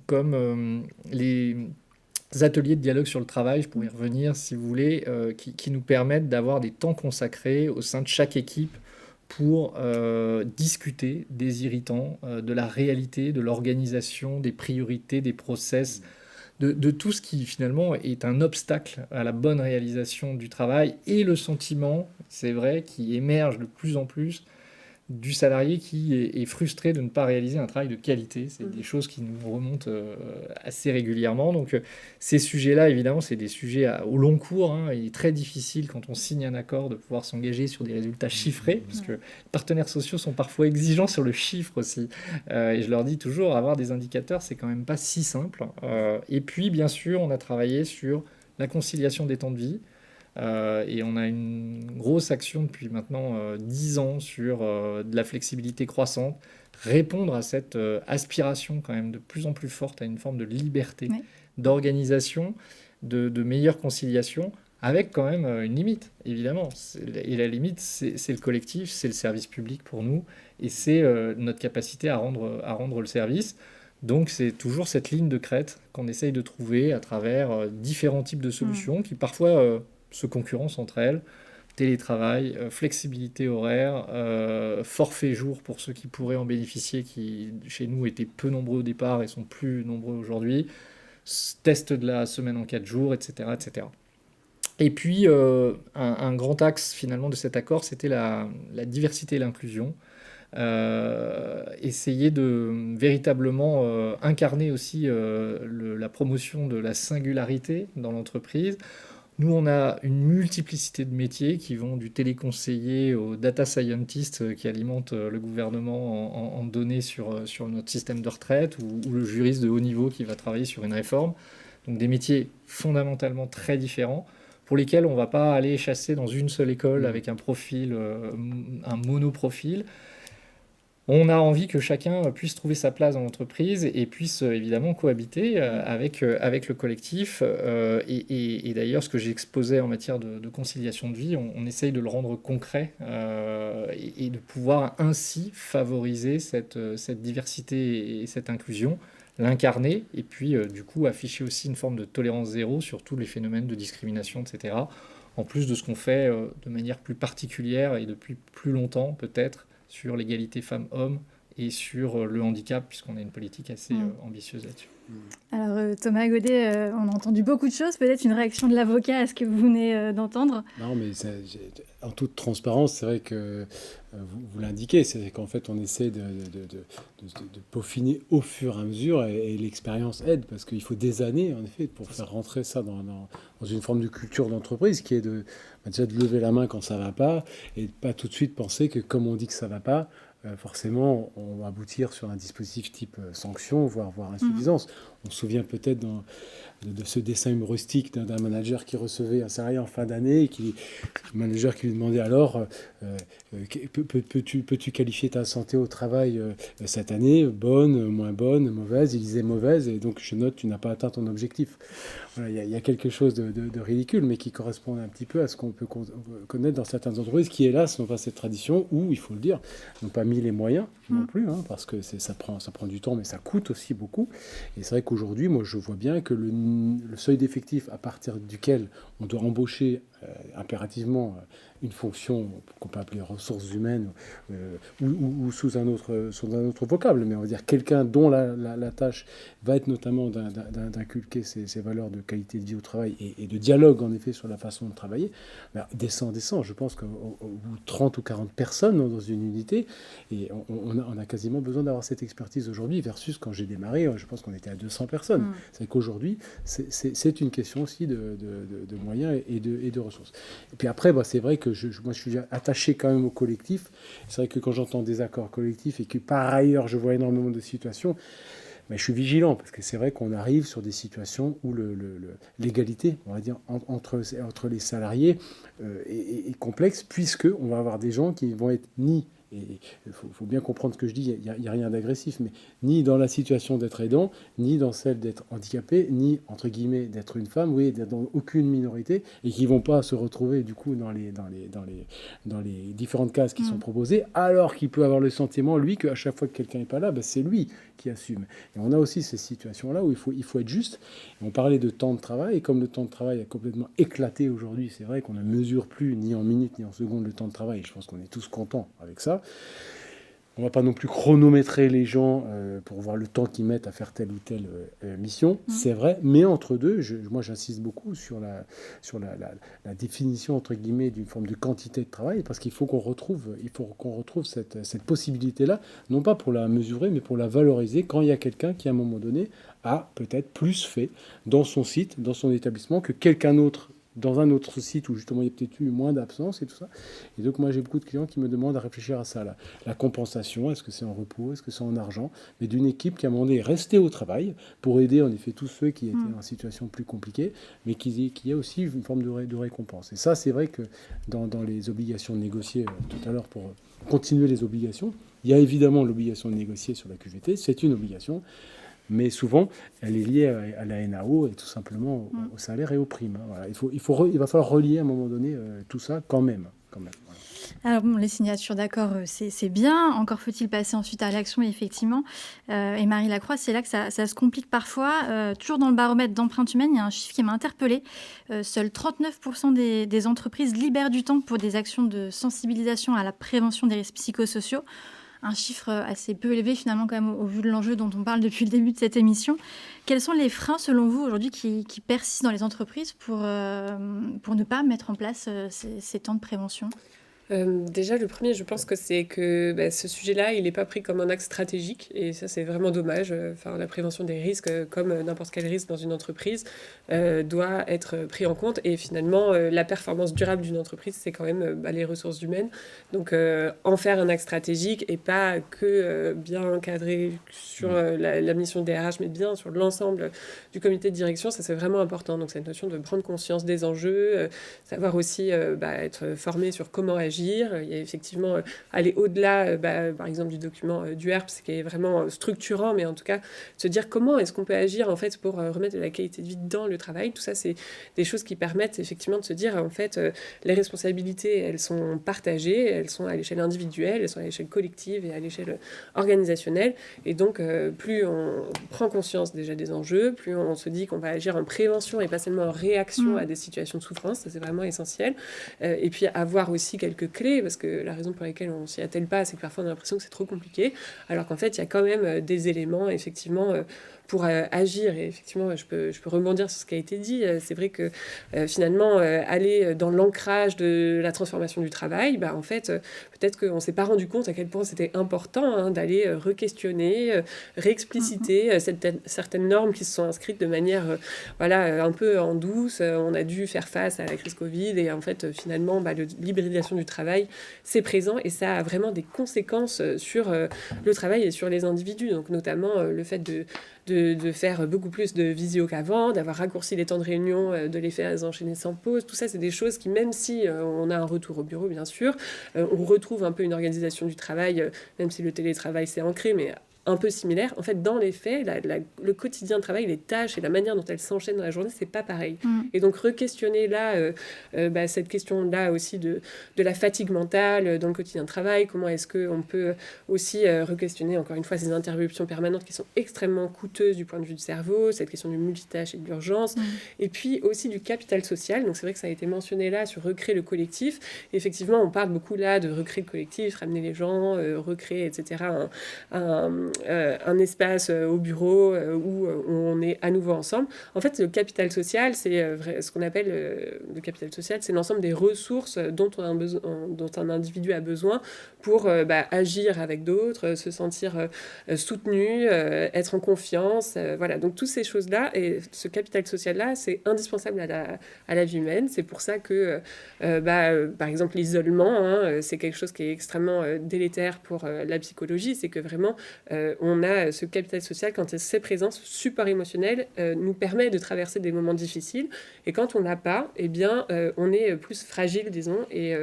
S3: comme les ateliers de dialogue sur le travail, je pourrais y revenir si vous voulez, qui nous permettent d'avoir des temps consacrés au sein de chaque équipe pour discuter des irritants, de la réalité, de l'organisation, des priorités, des process, de tout ce qui finalement est un obstacle à la bonne réalisation du travail, et le sentiment, c'est vrai, qui émerge de plus en plus du salarié qui est frustré de ne pas réaliser un travail de qualité. C'est des choses qui nous remontent assez régulièrement. Donc ces sujets-là, évidemment, c'est des sujets au long cours. Il est très difficile quand on signe un accord de pouvoir s'engager sur des résultats chiffrés, parce que les partenaires sociaux sont parfois exigeants sur le chiffre aussi. Et je leur dis toujours, avoir des indicateurs, c'est quand même pas si simple. Et puis, bien sûr, on a travaillé sur la conciliation des temps de vie. Et on a une grosse action depuis maintenant 10 ans sur de la flexibilité croissante, répondre à cette aspiration quand même de plus en plus forte à une forme de liberté,
S1: Oui.
S3: d'organisation, de meilleure conciliation, avec quand même une limite, évidemment. Et la limite, c'est le collectif, c'est le service public pour nous, et c'est notre capacité à rendre le service. Donc c'est toujours cette ligne de crête qu'on essaye de trouver à travers différents types de solutions qui parfois se concurrencent entre elles. Télétravail, flexibilité horaire, forfait jour pour ceux qui pourraient en bénéficier, qui chez nous étaient peu nombreux au départ et sont plus nombreux aujourd'hui, test de la semaine en 4 jours, etc. etc. Et puis un grand axe finalement de cet accord, c'était la diversité et l'inclusion. Essayer de véritablement incarner aussi la promotion de la singularité dans l'entreprise. Nous, on a une multiplicité de métiers qui vont du téléconseiller au data scientist qui alimente le gouvernement en données sur notre système de retraite ou le juriste de haut niveau qui va travailler sur une réforme. Donc des métiers fondamentalement très différents pour lesquels on ne va pas aller chasser dans une seule école avec un profil, un monoprofil. On a envie que chacun puisse trouver sa place dans l'entreprise et puisse évidemment cohabiter avec le collectif. Et d'ailleurs, ce que j'exposais en matière de conciliation de vie, on essaye de le rendre concret et de pouvoir ainsi favoriser cette diversité et cette inclusion, l'incarner et puis du coup afficher aussi une forme de tolérance zéro sur tous les phénomènes de discrimination, etc. En plus de ce qu'on fait de manière plus particulière et depuis plus longtemps peut-être, sur l'égalité femmes-hommes et sur le handicap, puisqu'on a une politique assez ambitieuse là-dessus.
S1: Alors Thomas Godet, on a entendu beaucoup de choses, peut-être une réaction de l'avocat à ce que vous venez d'entendre.
S4: Non, mais en toute transparence, c'est vrai que vous l'indiquez, c'est qu'en fait on essaie de peaufiner au fur et à mesure et l'expérience aide, parce qu'il faut des années en effet pour faire rentrer ça dans une forme de culture d'entreprise qui est déjà de lever la main quand ça va pas et de pas tout de suite penser que comme on dit que ça va pas, forcément on va aboutir sur un dispositif type sanction, voire insuffisance. On se souvient peut-être de ce dessin humoristique d'un manager qui recevait un salarié en fin d'année et le manager qui lui demandait alors peux-tu qualifier ta santé au travail cette année, bonne, moins bonne, mauvaise? Il disait mauvaise et donc je note tu n'as pas atteint ton objectif. Voilà, il y a quelque chose de ridicule mais qui correspond un petit peu à ce qu'on peut connaître dans certaines entreprises qui hélas n'ont pas cette tradition ou, il faut le dire, n'ont pas mis les moyens non plus parce que ça prend du temps mais ça coûte aussi beaucoup. Et c'est vrai qu'aujourd'hui, moi, je vois bien que le seuil d'effectif à partir duquel on doit embaucher impérativement une fonction qu'on peut appeler ressources humaines ou sous un autre vocable, mais on va dire quelqu'un dont la tâche va être notamment d'inculquer ces valeurs de qualité de vie au travail et de dialogue, en effet, sur la façon de travailler, descend. Je pense qu'au bout de 30 ou 40 personnes dans une unité, et on a quasiment besoin d'avoir cette expertise aujourd'hui versus quand j'ai démarré, je pense qu'on était à 200 personnes. C'est qu'aujourd'hui, c'est une question aussi de moyens et de ressources. Et puis après, c'est vrai que moi, je suis attaché quand même au collectif. C'est vrai que quand j'entends des accords collectifs et que par ailleurs, je vois énormément de situations, mais je suis vigilant parce que c'est vrai qu'on arrive sur des situations où l'égalité, on va dire, entre les salariés est complexe puisqu'on va avoir des gens qui vont être et il faut bien comprendre ce que je dis, il n'y a rien d'agressif, mais ni dans la situation d'être aidant, ni dans celle d'être handicapé, ni, entre guillemets, d'être une femme, d'être dans aucune minorité, et qui ne vont pas se retrouver, du coup, dans les différentes cases qui sont proposées, alors qu'il peut avoir le sentiment, lui, qu'à chaque fois que quelqu'un n'est pas là, c'est lui qui assume. Et on a aussi ces situations-là où il faut être juste. Et on parlait de temps de travail, et comme le temps de travail a complètement éclaté aujourd'hui, c'est vrai qu'on ne mesure plus ni en minutes ni en secondes le temps de travail, je pense qu'on est tous contents avec ça. On ne va pas non plus chronométrer les gens pour voir le temps qu'ils mettent à faire telle ou telle mission, c'est vrai, mais entre deux, moi j'insiste beaucoup sur la définition entre guillemets d'une forme de quantité de travail, parce qu'il faut qu'on retrouve cette possibilité-là, non pas pour la mesurer, mais pour la valoriser quand il y a quelqu'un qui à un moment donné a peut-être plus fait dans son site, dans son établissement, que quelqu'un d'autre dans un autre site où justement il y a peut-être eu moins d'absence et tout ça. Et donc moi j'ai beaucoup de clients qui me demandent à réfléchir à ça, la compensation, est-ce que c'est en repos, est-ce que c'est en argent, mais d'une équipe qui à un moment donné est restée au travail pour aider en effet tous ceux qui étaient en situation plus compliquée, mais qui y a aussi une forme de récompense. Et ça c'est vrai que dans les obligations de négocier tout à l'heure pour continuer les obligations, il y a évidemment l'obligation de négocier sur la QVT, c'est une obligation, mais souvent, elle est liée à la NAO et tout simplement au salaire et aux primes. Voilà. Il va falloir relier à un moment donné tout ça quand même. Voilà.
S1: Alors bon, les signatures d'accord, c'est bien. Encore faut-il passer ensuite à l'action, effectivement. Et Marie Lacroix, c'est là que ça se complique parfois. Toujours dans le baromètre d'empreinte humaine, il y a un chiffre qui m'a interpellée. Seuls 39% des entreprises libèrent du temps pour des actions de sensibilisation à la prévention des risques psychosociaux. Un chiffre assez peu élevé finalement quand même au vu de l'enjeu dont on parle depuis le début de cette émission. Quels sont les freins selon vous aujourd'hui qui persistent dans les entreprises pour ne pas mettre en place ces temps de prévention ?
S2: Déjà, le premier, je pense que c'est que ce sujet-là, il n'est pas pris comme un axe stratégique. Et ça, c'est vraiment dommage. La prévention des risques, comme n'importe quel risque dans une entreprise, doit être pris en compte. Et finalement, la performance durable d'une entreprise, c'est quand même les ressources humaines. Donc, en faire un axe stratégique et pas que bien encadré sur la mission des RH, mais bien sur l'ensemble du comité de direction, ça, c'est vraiment important. Donc, cette notion de prendre conscience des enjeux, savoir aussi être formé sur comment agir. Il y a effectivement aller au-delà, par exemple, du document du HERPS, qui est vraiment structurant, mais en tout cas, se dire comment est-ce qu'on peut agir en fait, pour remettre de la qualité de vie dans le travail. Tout ça, c'est des choses qui permettent effectivement de se dire, en fait, les responsabilités, elles sont partagées, elles sont à l'échelle individuelle, elles sont à l'échelle collective et à l'échelle organisationnelle. Et donc, plus on prend conscience déjà des enjeux, plus on se dit qu'on va agir en prévention et pas seulement en réaction à des situations de souffrance. Ça, c'est vraiment essentiel. Et puis, avoir aussi quelques clés, parce que la raison pour laquelle on s'y attelle pas, c'est que parfois on a l'impression que c'est trop compliqué, alors qu'en fait il y a quand même des éléments effectivement pour agir. Et effectivement, je peux rebondir sur ce qui a été dit. C'est vrai que finalement, aller dans l'ancrage de la transformation du travail, en fait, peut-être qu'on ne s'est pas rendu compte à quel point c'était important d'aller re-questionner, réexpliciter certaines normes qui se sont inscrites de manière un peu en douce. On a dû faire face à la crise Covid et en fait, finalement, l'hybridation du travail, c'est présent et ça a vraiment des conséquences sur le travail et sur les individus. Donc, notamment, le fait de faire beaucoup plus de visio qu'avant, d'avoir raccourci les temps de réunion, de les faire enchaîner sans pause. Tout ça, c'est des choses qui, même si on a un retour au bureau, bien sûr, on retrouve un peu une organisation du travail, même si le télétravail s'est ancré, mais un peu similaire. En fait, dans les faits, le quotidien de travail, les tâches et la manière dont elles s'enchaînent dans la journée, c'est pas pareil. Et donc, re-questionner là, cette question-là aussi de la fatigue mentale dans le quotidien de travail, comment est-ce qu'on peut aussi re-questionner, encore une fois, ces interruptions permanentes qui sont extrêmement coûteuses du point de vue du cerveau, cette question du multitâche et de l'urgence, et puis aussi du capital social. Donc, c'est vrai que ça a été mentionné là sur recréer le collectif. Et effectivement, on parle beaucoup là de recréer le collectif, ramener les gens, recréer, etc., un espace au bureau où on est à nouveau ensemble. En fait, le capital social, c'est ce qu'on appelle le capital social, c'est l'ensemble des ressources dont un individu a besoin pour agir avec d'autres, se sentir soutenu, être en confiance. Voilà, donc toutes ces choses-là, et ce capital social-là, c'est indispensable à la vie humaine. C'est pour ça que, par exemple, l'isolement, c'est quelque chose qui est extrêmement délétère pour la psychologie. C'est que vraiment, on a ce capital social, quand c'est présent, ce support émotionnel nous permet de traverser des moments difficiles. Et quand on n'a pas, eh bien, on est plus fragile, disons. Et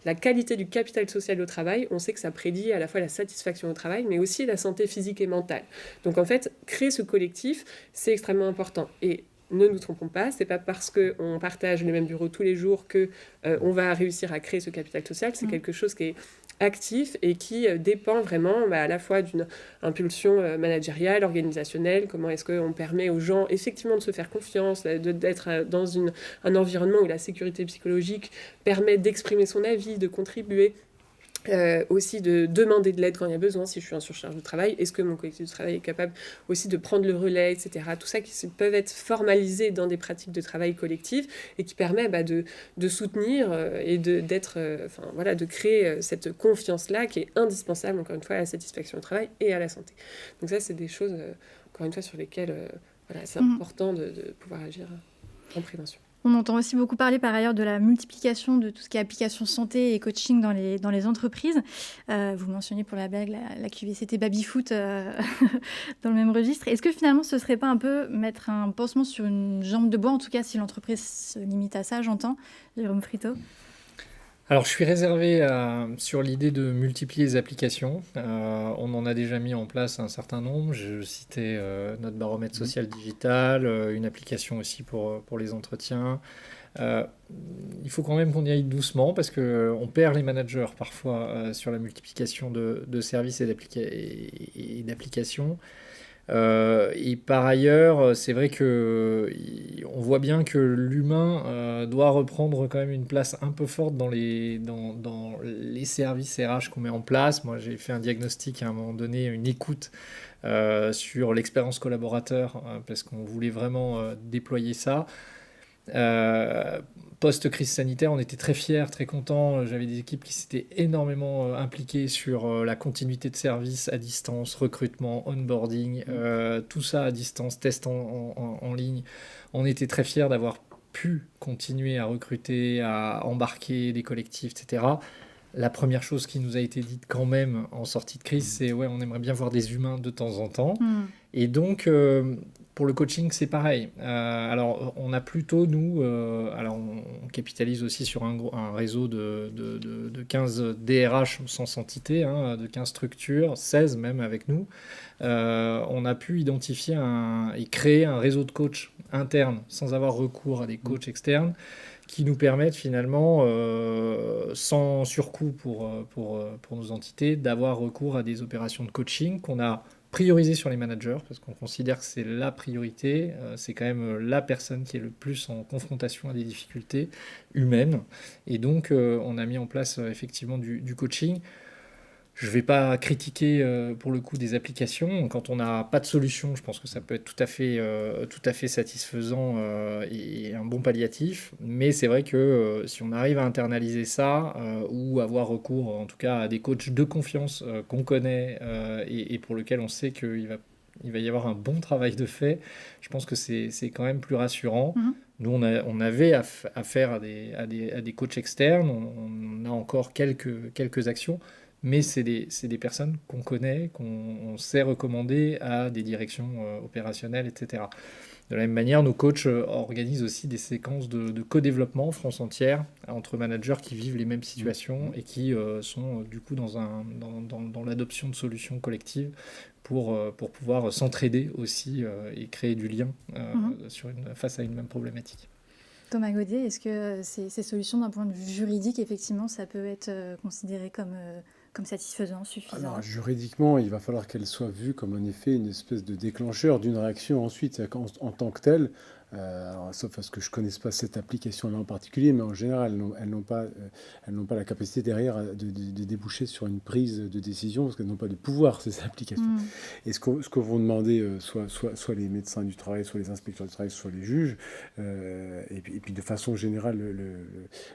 S2: la qualité du capital social au travail, on sait que ça prédit à la fois la satisfaction au travail, mais aussi la santé physique et mentale. Donc en fait, créer ce collectif, c'est extrêmement important. Et ne nous trompons pas, c'est pas parce qu'on partage les mêmes bureaux tous les jours que on va réussir à créer ce capital social. C'est quelque chose qui est actif et qui dépend vraiment à la fois d'une impulsion managériale, organisationnelle, comment est-ce qu'on permet aux gens effectivement de se faire confiance, d'être dans un environnement où la sécurité psychologique permet d'exprimer son avis, de contribuer. Aussi de demander de l'aide quand il y a besoin, si je suis en surcharge de travail, est-ce que mon collectif de travail est capable aussi de prendre le relais, etc. Tout ça qui peuvent être formalisés dans des pratiques de travail collectif et qui permet de soutenir et de créer cette confiance-là qui est indispensable, encore une fois, à la satisfaction au travail et à la santé. Donc ça, c'est des choses, encore une fois, sur lesquelles c'est important de pouvoir agir en prévention.
S1: On entend aussi beaucoup parler par ailleurs de la multiplication de tout ce qui est application santé et coaching dans les entreprises. Vous mentionnez pour la blague la QVCT Babyfoot dans le même registre. Est-ce que finalement ce ne serait pas un peu mettre un pansement sur une jambe de bois, en tout cas si l'entreprise se limite à ça, j'entends, Jérôme Friteau?
S3: Alors, je suis réservé sur l'idée de multiplier les applications. On en a déjà mis en place un certain nombre. Je citais notre baromètre social digital, une application aussi pour les entretiens. Euh, il faut quand même qu'on y aille doucement parce qu'on perd les managers parfois sur la multiplication de services et d'applications. Et par ailleurs, c'est vrai que on voit bien que l'humain doit reprendre quand même une place un peu forte dans les services RH qu'on met en place. Moi, j'ai fait un diagnostic à un moment donné, une écoute sur l'expérience collaborateur, parce qu'on voulait vraiment déployer ça. Euh, Post-crise sanitaire, on était très fiers, très contents. J'avais des équipes qui s'étaient énormément impliquées sur la continuité de service à distance, recrutement, onboarding, tout ça à distance, test en ligne. On était très fiers d'avoir pu continuer à recruter, à embarquer des collectifs, etc. La première chose qui nous a été dite quand même en sortie de crise, c'est ouais, on aimerait bien voir des humains de temps en temps. Et donc, pour le coaching, c'est pareil. Alors, on a plutôt, nous, alors on capitalise aussi sur un réseau de 15 DRH sans entité, hein, de 15 structures, 16 même avec nous. On a pu identifier et créer un réseau de coachs internes sans avoir recours à des coachs externes qui nous permettent finalement, sans surcoût pour nos entités, d'avoir recours à des opérations de coaching qu'on a prioriser sur les managers, parce qu'on considère que c'est la priorité, c'est quand même la personne qui est le plus en confrontation à des difficultés humaines. Et donc, on a mis en place effectivement du coaching. Je ne vais pas critiquer pour le coup des applications. Quand on n'a pas de solution, je pense que ça peut être tout à fait satisfaisant et un bon palliatif. Mais c'est vrai que si on arrive à internaliser ça ou avoir recours en tout cas à des coachs de confiance qu'on connaît et pour lesquels on sait qu'il va y avoir un bon travail de fait, je pense que c'est quand même plus rassurant. Nous, on avait affaire à des coachs externes. On a encore quelques actions. Mais c'est des personnes qu'on connaît, qu'on sait recommander à des directions opérationnelles, etc. De la même manière, nos coachs organisent aussi des séquences de co-développement en France entière entre managers qui vivent les mêmes situations et qui sont du coup dans l'adoption de solutions collectives pour pouvoir s'entraider aussi et créer du lien face à une même problématique.
S1: Thomas Gaudier, est-ce que ces solutions, d'un point de vue juridique, effectivement, ça peut être considéré comme satisfaisant, suffisant?
S4: Alors, juridiquement, il va falloir qu'elle soit vue comme en effet une espèce de déclencheur d'une réaction ensuite en tant que telle. Alors, sauf à ce que je ne connaisse pas cette application-là en particulier, mais en général, elles n'ont pas la capacité derrière de déboucher sur une prise de décision, parce qu'elles n'ont pas de pouvoir, ces applications. Et ce que vont demander soit les médecins du travail, soit les inspecteurs du travail, soit les juges, et puis de façon générale,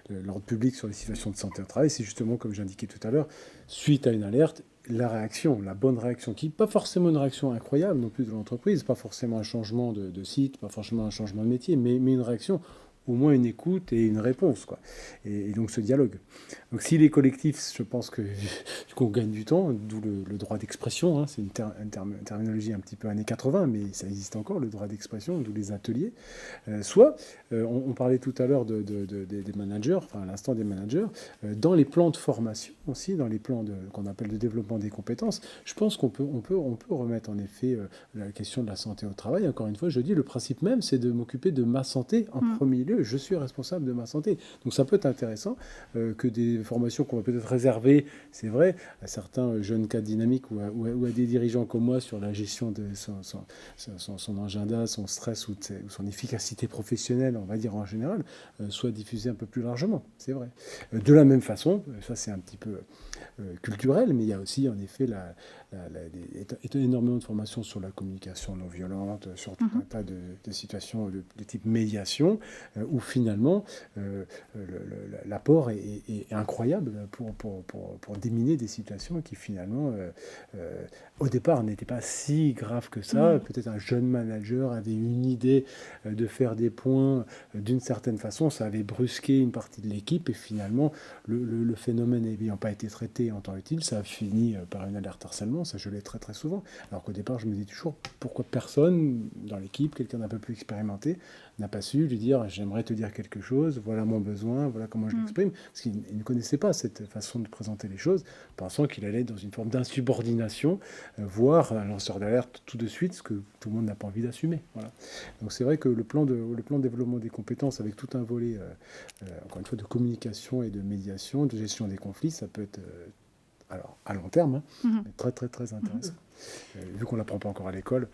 S4: l'ordre public sur les situations de santé au travail, c'est justement, comme j'indiquais tout à l'heure, suite à une alerte, la réaction, la bonne réaction, qui n'est pas forcément une réaction incroyable non plus de l'entreprise, pas forcément un changement de site, pas forcément un changement de métier, mais une réaction, au moins une écoute et une réponse, quoi. Et donc ce dialogue. Donc si les collectifs, je pense qu'on gagne du temps, d'où le droit d'expression, hein, c'est une terminologie un petit peu années 80, mais ça existe encore, le droit d'expression, d'où les ateliers. On parlait tout à l'heure des managers, enfin à l'instant des managers, dans les plans de formation aussi, dans les plans qu'on appelle de développement des compétences, je pense qu'on peut remettre en effet la question de la santé au travail. Encore une fois, je dis, le principe même, c'est de m'occuper de ma santé en premier lieu. Je suis responsable de ma santé. Donc ça peut être intéressant que des formations qu'on va peut-être réserver, c'est vrai, à certains jeunes cadres dynamiques ou à des dirigeants comme moi sur la gestion de son agenda, son stress ou son efficacité professionnelle, on va dire en général, soient diffusées un peu plus largement, c'est vrai. De la même façon, ça c'est un petit peu culturel, mais il y a aussi en effet énormément de formations sur la communication non violente, sur tout un tas de situations de type médiation, où finalement l'apport est incroyable pour déminer des situations qui finalement, au départ, n'étaient pas si graves que ça. Peut-être un jeune manager avait une idée de faire des points d'une certaine façon, ça avait brusqué une partie de l'équipe et finalement, le phénomène n'ayant pas été traité en temps utile, ça a fini par une alerte harcèlement. Ça, je l'ai très très souvent. Alors qu'au départ, je me dis toujours pourquoi personne dans l'équipe, quelqu'un d'un peu plus expérimenté, n'a pas su lui dire j'aimerais te dire quelque chose, voilà mon besoin, voilà comment je l'exprime, parce qu'il ne connaissait pas cette façon de présenter les choses, pensant qu'il allait dans une forme d'insubordination, voire un lanceur d'alerte tout de suite, ce que tout le monde n'a pas envie d'assumer. Voilà. Donc c'est vrai que le plan de développement des compétences avec tout un volet, encore une fois, de communication et de médiation, de gestion des conflits, ça peut être, alors à long terme, mais très très très intéressant. Vu qu'on ne l'apprend pas encore à l'école,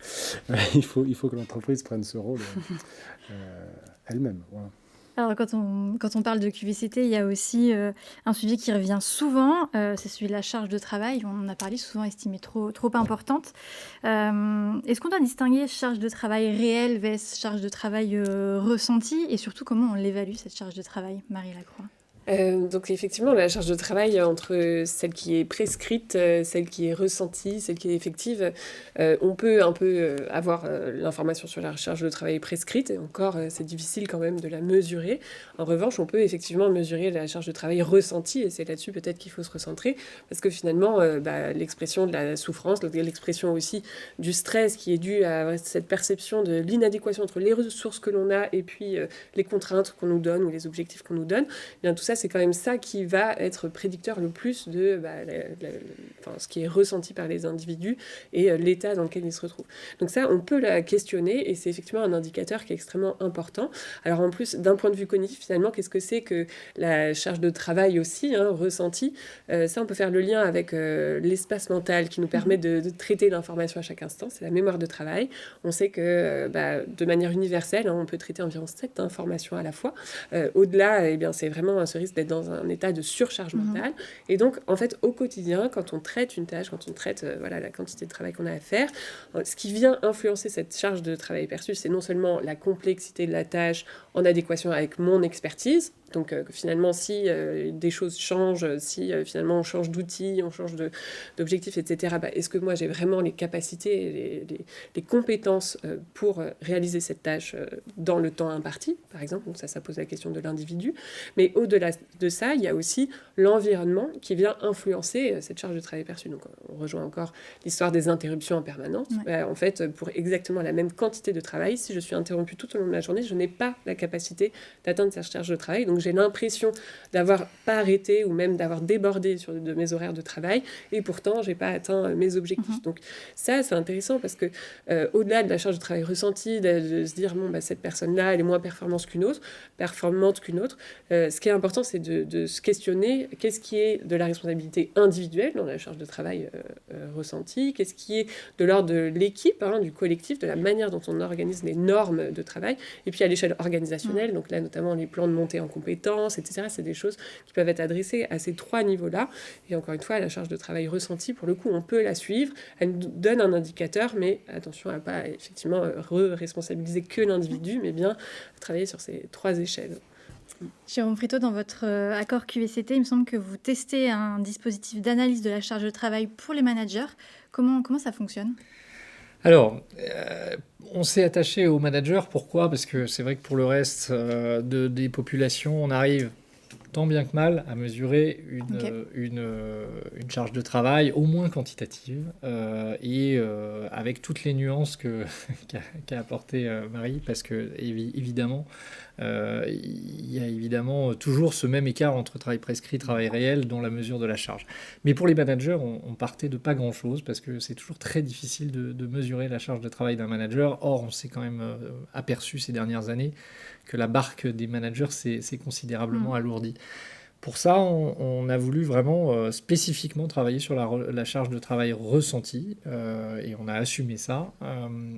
S4: il faut que l'entreprise prenne ce rôle elle-même. Voilà.
S1: Alors, quand on parle de QVCT, il y a aussi un sujet qui revient souvent, c'est celui de la charge de travail. On en a parlé, souvent estimée trop importante. Est-ce qu'on doit distinguer charge de travail réelle versus charge de travail ressentie? Et surtout, comment on l'évalue, cette charge de travail, Marie Lacroix?
S2: Donc effectivement, la charge de travail entre celle qui est prescrite, celle qui est ressentie, celle qui est effective, on peut un peu avoir l'information sur la charge de travail prescrite, et encore c'est difficile quand même de la mesurer. En revanche, on peut effectivement mesurer la charge de travail ressentie, et c'est là-dessus peut-être qu'il faut se recentrer, parce que finalement, l'expression de la souffrance, l'expression aussi du stress qui est dû à cette perception de l'inadéquation entre les ressources que l'on a et puis les contraintes qu'on nous donne ou les objectifs qu'on nous donne, eh bien tout ça, c'est quand même ça qui va être prédicteur le plus de ce qui est ressenti par les individus et l'état dans lequel ils se retrouvent. Donc ça, on peut la questionner et c'est effectivement un indicateur qui est extrêmement important. Alors en plus, d'un point de vue cognitif, finalement, qu'est-ce que c'est que la charge de travail aussi, ressentie? Ça, on peut faire le lien avec l'espace mental qui nous permet de traiter l'information à chaque instant. C'est la mémoire de travail. On sait que de manière universelle, on peut traiter environ 7 informations à la fois. Au-delà, eh bien, c'est vraiment ce risque d'être dans un état de surcharge mentale. Et donc, en fait, au quotidien, quand on traite une tâche, quand on traite la quantité de travail qu'on a à faire, ce qui vient influencer cette charge de travail perçue, c'est non seulement la complexité de la tâche en adéquation avec mon expertise, donc finalement, si des choses changent, si finalement on change d'outils, on change d'objectifs, etc., est-ce que moi j'ai vraiment les capacités, les compétences pour réaliser cette tâche dans le temps imparti, par exemple? Donc ça pose la question de l'individu. Mais au-delà de ça, il y a aussi l'environnement qui vient influencer cette charge de travail perçue. Donc on rejoint encore l'histoire des interruptions en permanence.
S1: Ouais.
S2: En fait, pour exactement la même quantité de travail, si je suis interrompue tout au long de la journée, je n'ai pas la capacité d'atteindre cette charge de travail. Donc j'ai l'impression d'avoir pas arrêté ou même d'avoir débordé de mes horaires de travail et pourtant j'ai pas atteint mes objectifs. Donc ça, c'est intéressant parce que au-delà de la charge de travail ressentie, de se dire cette personne-là elle est moins performante qu'une autre, ce qui est important c'est de se questionner qu'est-ce qui est de la responsabilité individuelle dans la charge de travail ressentie, qu'est-ce qui est de l'ordre de l'équipe, du collectif, de la manière dont on organise les normes de travail, et puis à l'échelle organisationnelle, donc là notamment les plans de montée en compétences, etc. C'est des choses qui peuvent être adressées à ces 3 niveaux-là. Et encore une fois, la charge de travail ressentie, pour le coup, on peut la suivre. Elle nous donne un indicateur, mais attention à ne pas effectivement responsabiliser que l'individu, mais bien travailler sur ces 3 échelles.
S1: Jérôme Friteau, dans votre accord QVCT, il me semble que vous testez un dispositif d'analyse de la charge de travail pour les managers. Comment ça fonctionne ?
S3: Alors, on s'est attaché aux managers. Pourquoi ? Parce que c'est vrai que pour le reste des populations, on arrive tant bien que mal à mesurer une charge de travail, au moins quantitative, et avec toutes les nuances qu'a apporté Marie, parce que évidemment, il y a évidemment toujours ce même écart entre travail prescrit et travail réel dans la mesure de la charge. Mais pour les managers, on partait de pas grand-chose, parce que c'est toujours très difficile de mesurer la charge de travail d'un manager. Or, on s'est quand même aperçu ces dernières années que la barque des managers s'est considérablement alourdie. Pour ça, on a voulu vraiment spécifiquement travailler sur la charge de travail ressentie, et on a assumé ça.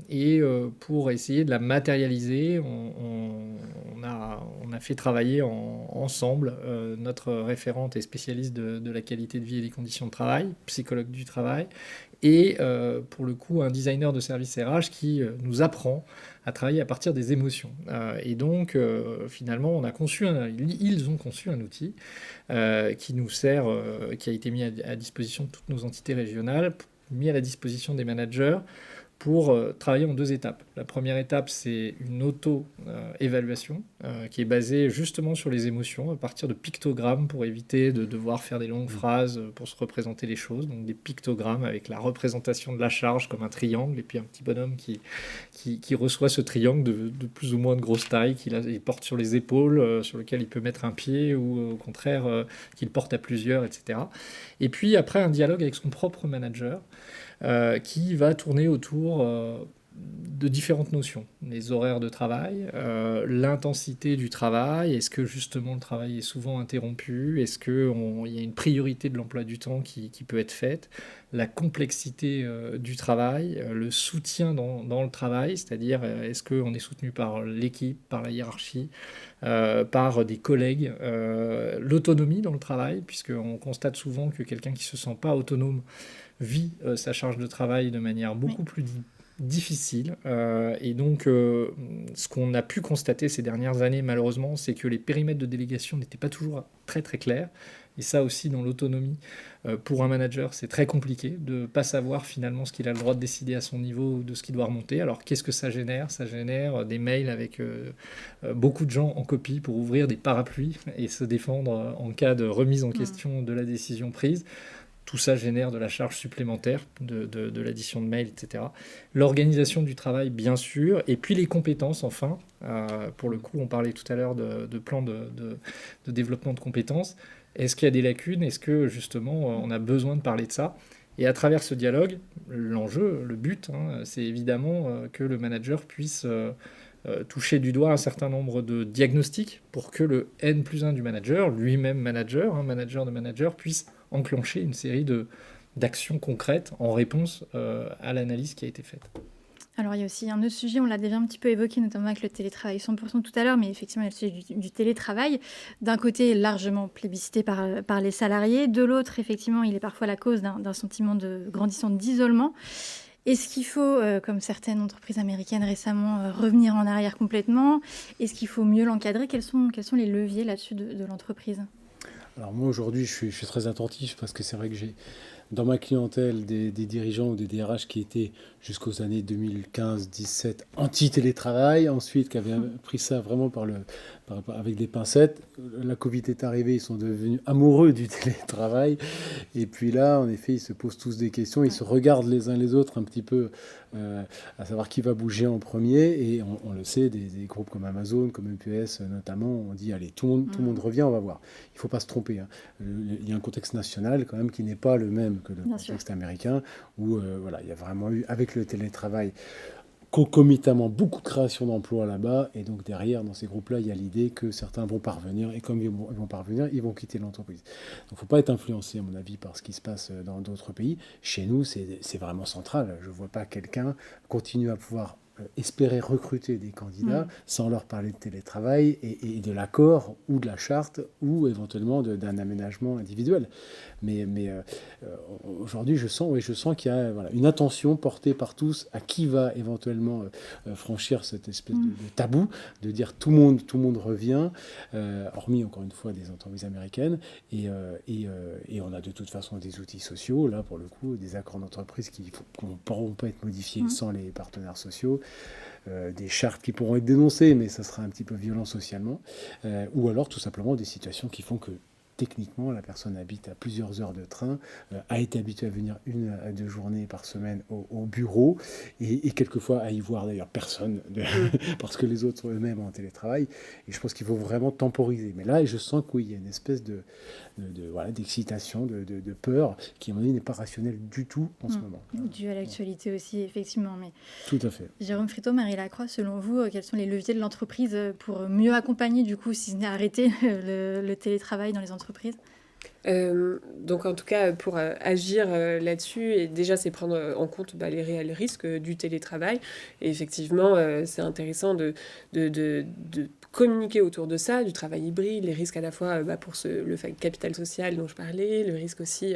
S3: Et pour essayer de la matérialiser, on on a fait travailler ensemble notre référente et spécialiste de la qualité de vie et des conditions de travail, psychologue du travail, et pour le coup un designer de service RH qui nous apprend à travailler à partir des émotions. Et donc finalement ils ont conçu un outil qui nous sert, qui a été mis à disposition de toutes nos entités régionales, mis à la disposition des managers pour travailler en 2 étapes. La première étape, c'est une auto-évaluation qui est basée justement sur les émotions, à partir de pictogrammes pour éviter de devoir faire des longues phrases pour se représenter les choses. Donc des pictogrammes avec la représentation de la charge comme un triangle et puis un petit bonhomme qui reçoit ce triangle de plus ou moins de grosse taille qu'il porte sur les épaules, sur lequel il peut mettre un pied ou au contraire qu'il porte à plusieurs, etc. Et puis après un dialogue avec son propre manager qui va tourner autour de différentes notions. Les horaires de travail, l'intensité du travail, est-ce que justement le travail est souvent interrompu, est-ce qu'il y a une priorité de l'emploi du temps qui peut être faite, la complexité du travail, le soutien dans le travail, c'est-à-dire est-ce qu'on est soutenu par l'équipe, par la hiérarchie, par des collègues, l'autonomie dans le travail, puisqu'on constate souvent que quelqu'un qui ne se sent pas autonome vit sa charge de travail de manière beaucoup plus difficile. Et donc, ce qu'on a pu constater ces dernières années, malheureusement, c'est que les périmètres de délégation n'étaient pas toujours très très clairs. Et ça aussi, dans l'autonomie, pour un manager, c'est très compliqué de ne pas savoir finalement ce qu'il a le droit de décider à son niveau ou de ce qu'il doit remonter. Alors, qu'est-ce que ça génère ? Ça génère des mails avec beaucoup de gens en copie pour ouvrir des parapluies et se défendre en cas de remise en question de la décision prise. Tout ça génère de la charge supplémentaire, de l'addition de mails, etc. L'organisation du travail, bien sûr, et puis les compétences, enfin. Pour le coup, on parlait tout à l'heure de plan de développement de compétences. Est-ce qu'il y a des lacunes ? Est-ce que, justement, on a besoin de parler de ça ? Et à travers ce dialogue, l'enjeu, le but, c'est évidemment que le manager puisse toucher du doigt un certain nombre de diagnostics pour que le N+1 du manager, lui-même manager, manager de manager, puisse enclencher une série d'actions concrètes en réponse à l'analyse qui a été faite.
S1: Alors, il y a aussi un autre sujet, on l'a déjà un petit peu évoqué, notamment avec le télétravail 100% tout à l'heure, mais effectivement, il y a le sujet du télétravail. D'un côté, largement plébiscité par les salariés. De l'autre, effectivement, il est parfois la cause d'un sentiment grandissant d'isolement. Est-ce qu'il faut, comme certaines entreprises américaines récemment, revenir en arrière complètement ? Est-ce qu'il faut mieux l'encadrer ? Quels sont les leviers là-dessus de l'entreprise ?
S4: Alors moi, aujourd'hui, je suis très attentif parce que c'est vrai que j'ai dans ma clientèle des dirigeants ou des DRH qui étaient jusqu'aux années 2015-17 anti-télétravail, ensuite qui avaient pris ça vraiment avec des pincettes. La Covid est arrivée, ils sont devenus amoureux du télétravail. Et puis là, en effet, ils se posent tous des questions, ils se regardent les uns les autres un petit peu, à savoir qui va bouger en premier. Et on le sait, des groupes comme Amazon, comme UPS notamment, on dit, allez, tout le monde revient, on va voir. Il ne faut pas se tromper. Il y a un contexte national quand même qui n'est pas le même que le contexte américain, où voilà, il y a vraiment eu, avec le télétravail, concomitamment beaucoup de création d'emplois là-bas, et donc derrière, dans ces groupes-là, il y a l'idée que certains vont parvenir, et comme ils vont parvenir, ils vont quitter l'entreprise. Donc il ne faut pas être influencé, à mon avis, par ce qui se passe dans d'autres pays. Chez nous, c'est vraiment central. Je ne vois pas quelqu'un continuer à pouvoir espérer recruter des candidats sans leur parler de télétravail et de l'accord ou de la charte ou éventuellement d'un aménagement individuel. Mais aujourd'hui, je sens qu'il y a une attention portée par tous à qui va éventuellement franchir cette espèce de tabou, de dire tout le monde revient, hormis encore une fois des entreprises américaines, et on a de toute façon des outils sociaux, là pour le coup, des accords d'entreprise qui ne pourront pas être modifiés sans les partenaires sociaux, des chartes qui pourront être dénoncées, mais ça sera un petit peu violent socialement, ou alors tout simplement des situations qui font que techniquement, la personne habite à plusieurs heures de train, a été habituée à venir 1 à 2 journées par semaine au bureau, et quelquequefois à y voir d'ailleurs personne, parce que les autres sont eux-mêmes en télétravail. Et je pense qu'il faut vraiment temporiser. Mais là, je sens qu'il y a une espèce d'excitation, de peur, qui à mon avis n'est pas rationnelle du tout en ce moment.
S1: Dû à l'actualité aussi, effectivement. Mais...
S4: Tout à fait.
S1: Jérôme Friteau, Marie Lacroix, selon vous, quels sont les leviers de l'entreprise pour mieux accompagner, du coup, si ce n'est arrêter le télétravail dans les entreprises ?
S2: Donc en tout cas pour agir là-dessus, et déjà c'est prendre en compte les réels risques du télétravail, et effectivement c'est intéressant de communiquer autour de ça, du travail hybride, les risques à la fois pour le capital social dont je parlais, le risque aussi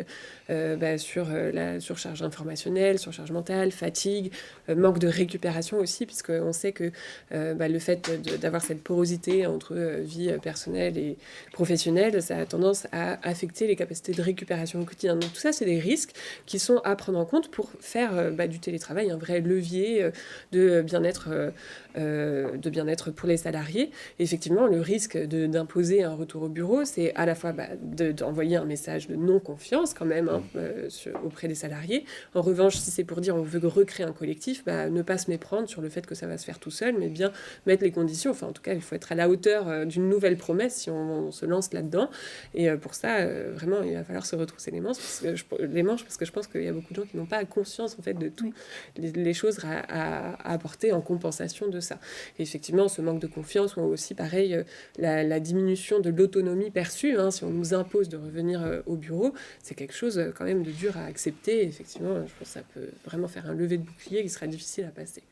S2: sur la surcharge informationnelle, surcharge mentale, fatigue, manque de récupération aussi, puisqu'on sait que le fait d'avoir cette porosité entre vie personnelle et professionnelle, ça a tendance à affecter les capacités de récupération au quotidien. Donc tout ça, c'est des risques qui sont à prendre en compte pour faire du télétravail un vrai levier de bien-être pour les salariés. Et effectivement, le risque d'imposer un retour au bureau, c'est à la fois d'envoyer un message de non-confiance quand même auprès des salariés. En revanche, si c'est pour dire on veut recréer un collectif, ne pas se méprendre sur le fait que ça va se faire tout seul, mais bien mettre les conditions. Enfin, en tout cas, il faut être à la hauteur d'une nouvelle promesse si on se lance là-dedans. Et pour ça, vraiment, il va falloir se retrousser les manches parce que je pense qu'il y a beaucoup de gens qui n'ont pas conscience en fait, de toutes les choses à apporter en compensation de ça. Et effectivement, ce manque de confiance ou aussi, pareil, la diminution de l'autonomie perçue, si on nous impose de revenir au bureau, c'est quelque chose quand même de dur à accepter. Et effectivement, je pense que ça peut vraiment faire un lever de bouclier qui sera difficile à passer.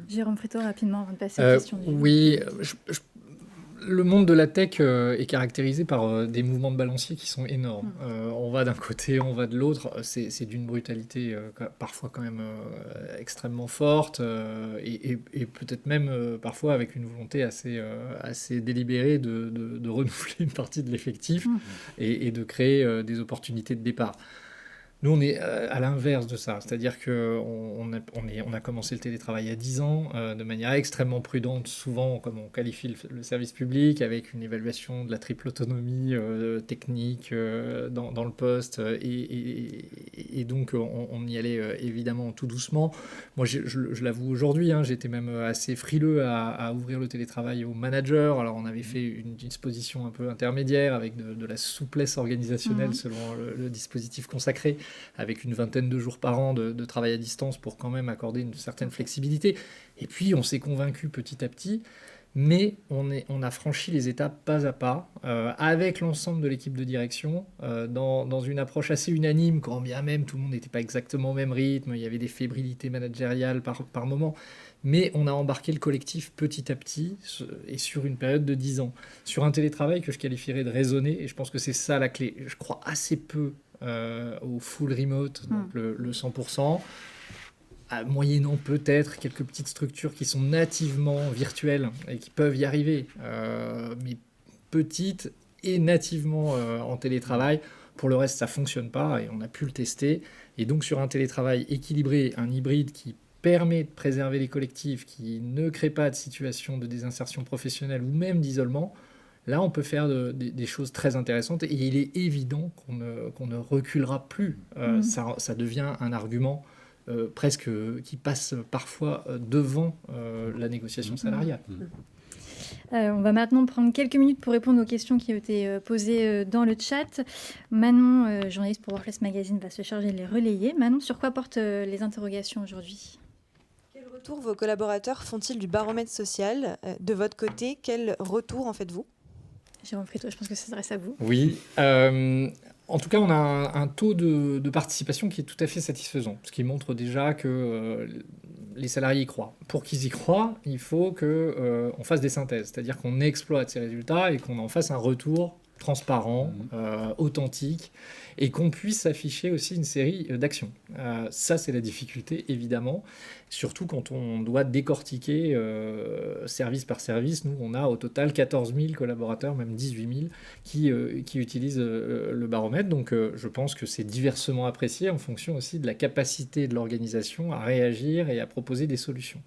S1: Jérôme Fréteau, rapidement, avant de passer aux questions.
S3: Oui, le monde de la tech est caractérisé par des mouvements de balancier qui sont énormes. On va d'un côté, on va de l'autre. C'est d'une brutalité parfois quand même extrêmement forte et peut-être même parfois avec une volonté assez délibérée de renouveler une partie de l'effectif et de créer des opportunités de départ. Nous, on est à l'inverse de ça, c'est-à-dire qu'on a commencé le télétravail à 10 ans de manière extrêmement prudente, souvent comme on qualifie le service public, avec une évaluation de la triple autonomie technique dans le poste, et donc on y allait évidemment tout doucement. Moi, je l'avoue aujourd'hui, j'étais même assez frileux à ouvrir le télétravail aux managers. Alors, on avait fait une disposition un peu intermédiaire avec de la souplesse organisationnelle selon le dispositif consacré, avec une vingtaine de jours par an de travail à distance pour quand même accorder une certaine flexibilité. Et puis, on s'est convaincu petit à petit, mais on a franchi les étapes pas à pas, avec l'ensemble de l'équipe de direction, dans une approche assez unanime, quand bien même tout le monde n'était pas exactement au même rythme, il y avait des fébrilités managériales par moment, mais on a embarqué le collectif petit à petit, et sur une période de 10 ans, sur un télétravail que je qualifierais de raisonné, et je pense que c'est ça la clé. Je crois assez peu au full remote, donc le 100%, moyennant peut-être quelques petites structures qui sont nativement virtuelles et qui peuvent y arriver, mais petites et nativement en télétravail. Pour le reste, ça ne fonctionne pas et on a pu le tester. Et donc sur un télétravail équilibré, un hybride qui permet de préserver les collectifs, qui ne crée pas de situation de désinsertion professionnelle ou même d'isolement, là, on peut faire des choses très intéressantes et il est évident qu'on ne reculera plus. Ça devient un argument presque qui passe parfois devant la négociation salariale.
S1: On va maintenant prendre quelques minutes pour répondre aux questions qui ont été posées dans le chat. Manon, journaliste pour Workplace Magazine, va se charger de les relayer. Manon, sur quoi portent les interrogations aujourd'hui ?
S5: Quel retour vos collaborateurs font-ils du baromètre social ? De votre côté, quel retour en faites-vous ?
S1: Jérôme Fréteau, je pense que ça s'adresse à vous.
S3: Oui. En tout cas, on a un taux de participation qui est tout à fait satisfaisant, ce qui montre déjà que les salariés y croient. Pour qu'ils y croient, il faut qu'on fasse des synthèses, c'est-à-dire qu'on exploite ces résultats et qu'on en fasse un retour transparent, authentique, et qu'on puisse afficher aussi une série d'actions. Ça, c'est la difficulté, évidemment, surtout quand on doit décortiquer service par service. Nous, on a au total 14 000 collaborateurs, même 18 000, qui utilisent le baromètre. Donc, je pense que c'est diversement apprécié en fonction aussi de la capacité de l'organisation à réagir et à proposer des solutions.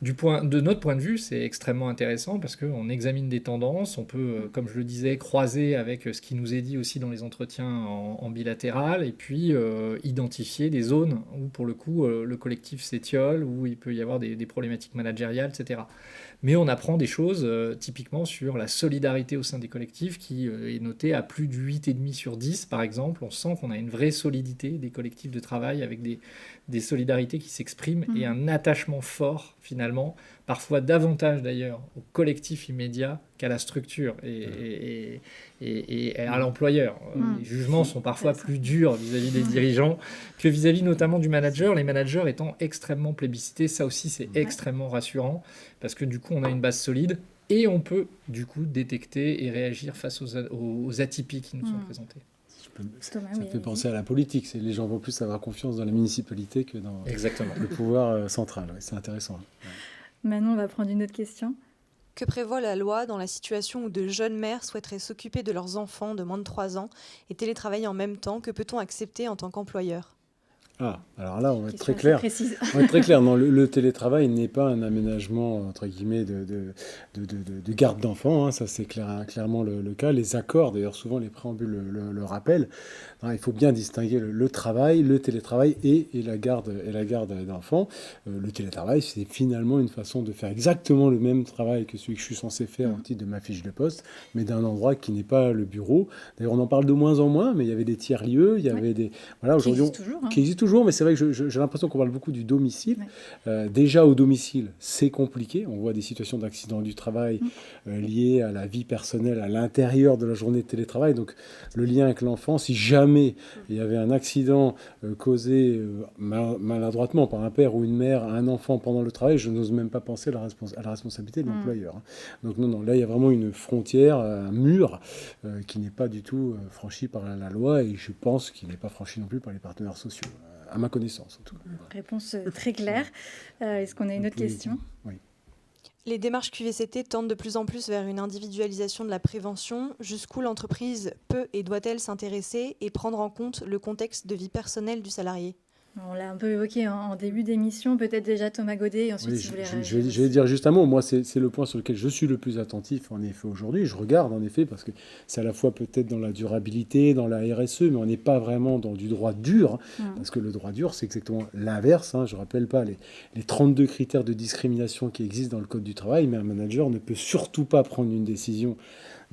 S3: De notre point de vue, c'est extrêmement intéressant parce qu'on examine des tendances, on peut, comme je le disais, croiser avec ce qui nous est dit aussi dans les entretiens en bilatéral et puis identifier des zones où, pour le coup, le collectif s'étiole, où il peut y avoir des problématiques managériales, etc. Mais on apprend des choses, typiquement sur la solidarité au sein des collectifs, qui est notée à plus de 8,5 sur 10, par exemple. On sent qu'on a une vraie solidité des collectifs de travail avec des solidarités qui s'expriment et un attachement fort, finalement, parfois davantage d'ailleurs au collectif immédiat qu'à la structure et à l'employeur. Les jugements sont parfois plus durs vis-à-vis des dirigeants que vis-à-vis notamment du manager, les managers étant extrêmement plébiscités. Ça aussi, c'est extrêmement rassurant parce que du coup, on a une base solide et on peut du coup détecter et réagir face aux atypies qui nous sont présentés.
S1: Thomas,
S4: Ça me fait penser à la politique. Les gens vont plus avoir confiance dans la municipalité que dans
S3: Exactement.
S4: le pouvoir central. Ouais, c'est intéressant.
S1: Manon, on va prendre une autre question.
S5: Que prévoit la loi dans la situation où de jeunes mères souhaiteraient s'occuper de leurs enfants de moins de 3 ans et télétravailler en même temps? Que peut-on accepter en tant qu'employeur?
S4: Alors là, on va être très
S1: Question
S4: clair.
S1: assez précise.
S4: On va être très clair. Non, le télétravail n'est pas un aménagement, entre guillemets, de garde d'enfants. Hein. Ça, c'est clairement le cas. Les accords, d'ailleurs, souvent, les préambules le rappellent. Il faut bien distinguer le travail, le télétravail et la garde d'enfants. Le télétravail, c'est finalement une façon de faire exactement le même travail que celui que je suis censé faire au titre de ma fiche de poste, mais d'un endroit qui n'est pas le bureau. D'ailleurs, on en parle de moins en moins, mais il y avait des tiers-lieux, il y avait des... Voilà, aujourd'hui, qui existent toujours, mais c'est vrai que j'ai l'impression qu'on parle beaucoup du domicile. Déjà, au domicile, c'est compliqué. On voit des situations d'accident du travail liées à la vie personnelle, à l'intérieur de la journée de télétravail. Donc, le lien avec l'enfant, si jamais il y avait un accident causé maladroitement par un père ou une mère à un enfant pendant le travail, je n'ose même pas penser à la responsabilité de l'employeur. Hein. Donc non, là il y a vraiment une frontière, un mur qui n'est pas du tout franchi par la loi, et je pense qu'il n'est pas franchi non plus par les partenaires sociaux, à ma connaissance en tout cas.
S1: Réponse très claire. Est-ce qu'on a une autre question?
S4: Oui.
S5: Les démarches QVCT tendent de plus en plus vers une individualisation de la prévention. Jusqu'où l'entreprise peut et doit-elle s'intéresser et prendre en compte le contexte de vie personnelle du salarié?
S1: On l'a un peu évoqué en début d'émission, peut-être déjà Thomas Godet, et ensuite
S4: Oui,
S1: si vous voulez
S4: je
S1: réagir.
S4: vais dire juste un mot. Moi, c'est le point sur lequel je suis le plus attentif, en effet, aujourd'hui. Je regarde, en effet, parce que c'est à la fois peut-être dans la durabilité, dans la RSE, mais on n'est pas vraiment dans du droit dur, parce que le droit dur, c'est exactement l'inverse. Hein. Je ne rappelle pas les 32 critères de discrimination qui existent dans le Code du travail, mais un manager ne peut surtout pas prendre une décision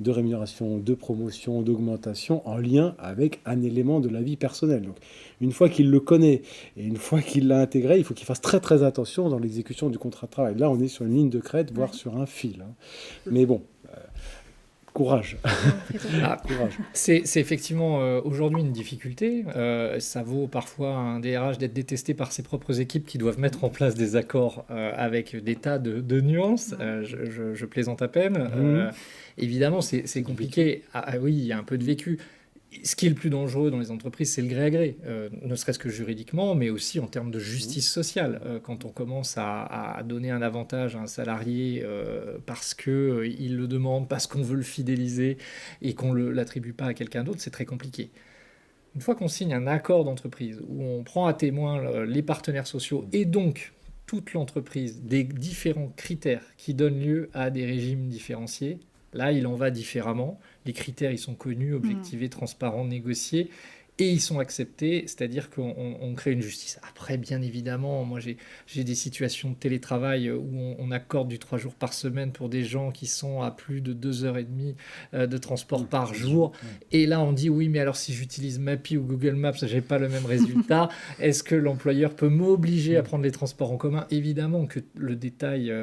S4: de rémunération, de promotion, d'augmentation en lien avec un élément de la vie personnelle. Donc, une fois qu'il le connaît et une fois qu'il l'a intégré, il faut qu'il fasse très très attention dans l'exécution du contrat de travail. Là, on est sur une ligne de crête, voire sur un fil. Hein. Mais bon, courage.
S3: Courage. C'est effectivement aujourd'hui une difficulté. Ça vaut parfois à un DRH d'être détesté par ses propres équipes qui doivent mettre en place des accords avec des tas de nuances. Je plaisante à peine. Évidemment, c'est compliqué. Oui, il y a un peu de vécu. Ce qui est le plus dangereux dans les entreprises, c'est le gré à gré, ne serait-ce que juridiquement, mais aussi en termes de justice sociale. Quand on commence à donner un avantage à un salarié parce qu'il le demande, parce qu'on veut le fidéliser et qu'on ne l'attribue pas à quelqu'un d'autre, c'est très compliqué. Une fois qu'on signe un accord d'entreprise où on prend à témoin les partenaires sociaux et donc toute l'entreprise des différents critères qui donnent lieu à des régimes différenciés, là, il en va différemment. Les critères, ils sont connus, objectivés, transparents, négociés, et ils sont acceptés, c'est-à-dire qu'on crée une justice. Après, bien évidemment, moi, j'ai des situations de télétravail où on accorde du 3 jours par semaine pour des gens qui sont à plus de 2h30 de transport par jour. Et là, on dit, oui, mais alors si j'utilise Mappy ou Google Maps, je n'ai pas le même résultat. Est-ce que l'employeur peut m'obliger à prendre les transports en commun? Évidemment que le détail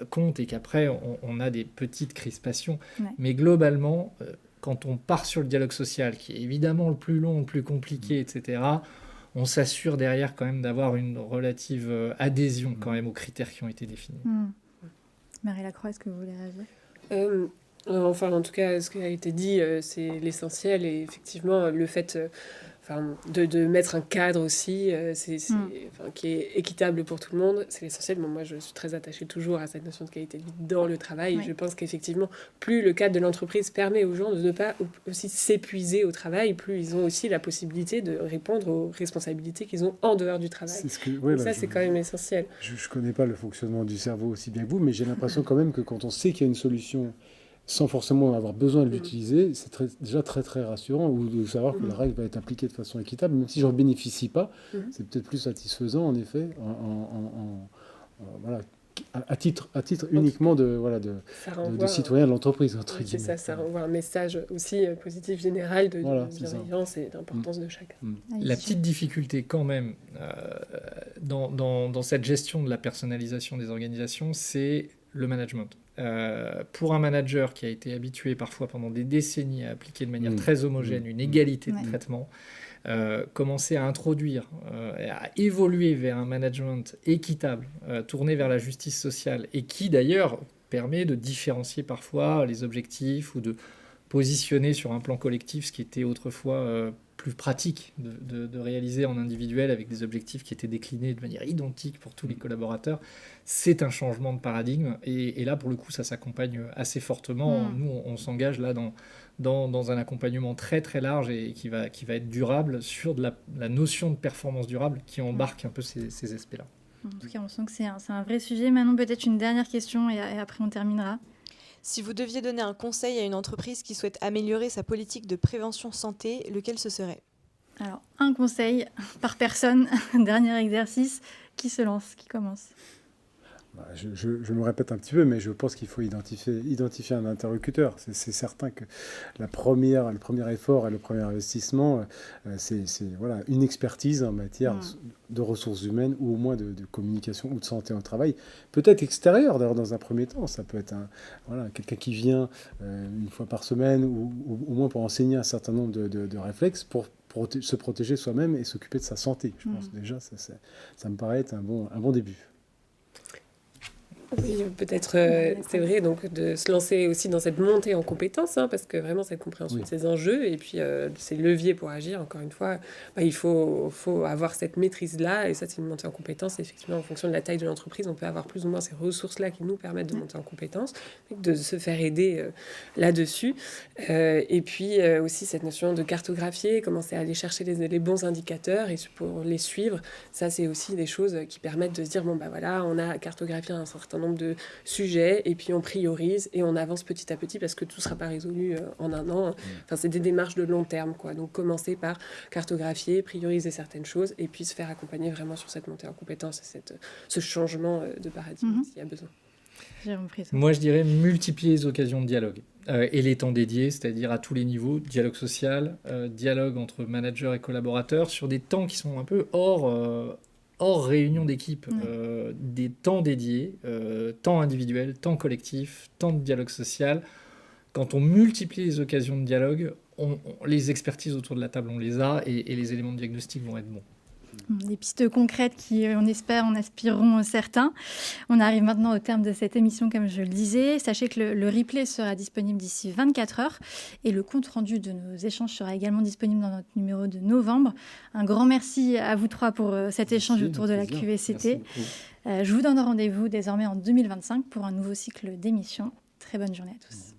S3: compte et qu'après, on a des petites crispations. Ouais. Mais globalement... quand on part sur le dialogue social, qui est évidemment le plus long, le plus compliqué, etc., on s'assure derrière quand même d'avoir une relative adhésion quand même aux critères qui ont été définis.
S1: Marie Lacroix, est-ce que vous voulez réagir?
S2: Enfin, en tout cas, ce qui a été dit, c'est l'essentiel. Et effectivement, le fait de mettre un cadre aussi qui est équitable pour tout le monde, c'est l'essentiel. Bon, moi, je suis très attachée toujours à cette notion de qualité de vie dans le travail. Je pense qu'effectivement, plus le cadre de l'entreprise permet aux gens de ne pas aussi s'épuiser au travail, plus ils ont aussi la possibilité de répondre aux responsabilités qu'ils ont en dehors du travail. C'est quand même essentiel.
S4: Je ne connais pas le fonctionnement du cerveau aussi bien que vous, mais j'ai l'impression quand même que quand on sait qu'il y a une solution sans forcément avoir besoin de l'utiliser, c'est déjà très très rassurant, ou de savoir que la règle va être appliquée de façon équitable, même si je n'en bénéficie pas, c'est peut-être plus satisfaisant en effet, voilà, à titre uniquement de citoyen de l'entreprise.
S2: C'est ça, ça renvoie un message aussi positif général de bienveillance et d'importance de chacun.
S3: La petite difficulté quand même dans cette gestion de la personnalisation des organisations, c'est le management. Pour un manager qui a été habitué parfois pendant des décennies à appliquer de manière très homogène une égalité de traitement, commencer à introduire, à évoluer vers un management équitable, tourné vers la justice sociale et qui d'ailleurs permet de différencier parfois les objectifs ou de positionner sur un plan collectif ce qui était autrefois plus pratique de réaliser en individuel avec des objectifs qui étaient déclinés de manière identique pour tous les collaborateurs. C'est un changement de paradigme et là, pour le coup, ça s'accompagne assez fortement. Nous, on s'engage là dans un accompagnement très très large et qui va être durable sur de la notion de performance durable qui embarque un peu ces aspects-là.
S1: En tout cas, on sent que c'est un vrai sujet. Maintenant, peut-être une dernière question et après on terminera.
S5: Si vous deviez donner un conseil à une entreprise qui souhaite améliorer sa politique de prévention santé, lequel ce serait ?
S1: Alors, un conseil par personne, dernier exercice, qui se lance, qui commence ?
S4: Je me répète un petit peu, mais je pense qu'il faut identifier un interlocuteur. C'est certain que le premier effort et le premier investissement, c'est voilà, une expertise en matière de ressources humaines ou au moins de communication ou de santé au travail. Peut-être extérieur, d'ailleurs, dans un premier temps. Ça peut être quelqu'un qui vient une fois par semaine ou au moins pour enseigner un certain nombre de réflexes pour se protéger soi-même et s'occuper de sa santé. Je pense déjà, ça me paraît être un bon début.
S2: Oui, peut-être, c'est vrai, donc de se lancer aussi dans cette montée en compétences, parce que vraiment cette compréhension de ces enjeux et puis ces leviers pour agir, encore une fois, il faut avoir cette maîtrise-là, et ça c'est une montée en compétences. Effectivement, en fonction de la taille de l'entreprise, on peut avoir plus ou moins ces ressources-là qui nous permettent de monter en compétences, de se faire aider là-dessus. Et puis aussi cette notion de cartographier, commencer à aller chercher les bons indicateurs et pour les suivre, ça c'est aussi des choses qui permettent de se dire, bon voilà, on a cartographié un certain nombre de sujets et puis on priorise et on avance petit à petit parce que tout ne sera pas résolu en un an. Enfin, c'est des démarches de long terme, quoi. Donc commencer par cartographier, prioriser certaines choses et puis se faire accompagner vraiment sur cette montée en compétences et ce changement de paradigme s'il y a besoin.
S3: Moi, je dirais multiplier les occasions de dialogue et les temps dédiés, c'est-à-dire à tous les niveaux, dialogue social, dialogue entre managers et collaborateurs sur des temps qui sont un peu hors réunion d'équipe, des temps dédiés, temps individuel, temps collectif, temps de dialogue social. Quand on multiplie les occasions de dialogue, les expertises autour de la table, on les a et les éléments de diagnostic vont être bons.
S1: Des pistes concrètes qui, on espère, en inspireront certains. On arrive maintenant au terme de cette émission, comme je le disais. Sachez que le replay sera disponible d'ici 24 heures et le compte-rendu de nos échanges sera également disponible dans notre numéro de novembre. Un grand merci à vous trois pour cet échange autour de la QVCT. Je vous donne rendez-vous désormais en 2025 pour un nouveau cycle d'émissions. Très bonne journée à tous.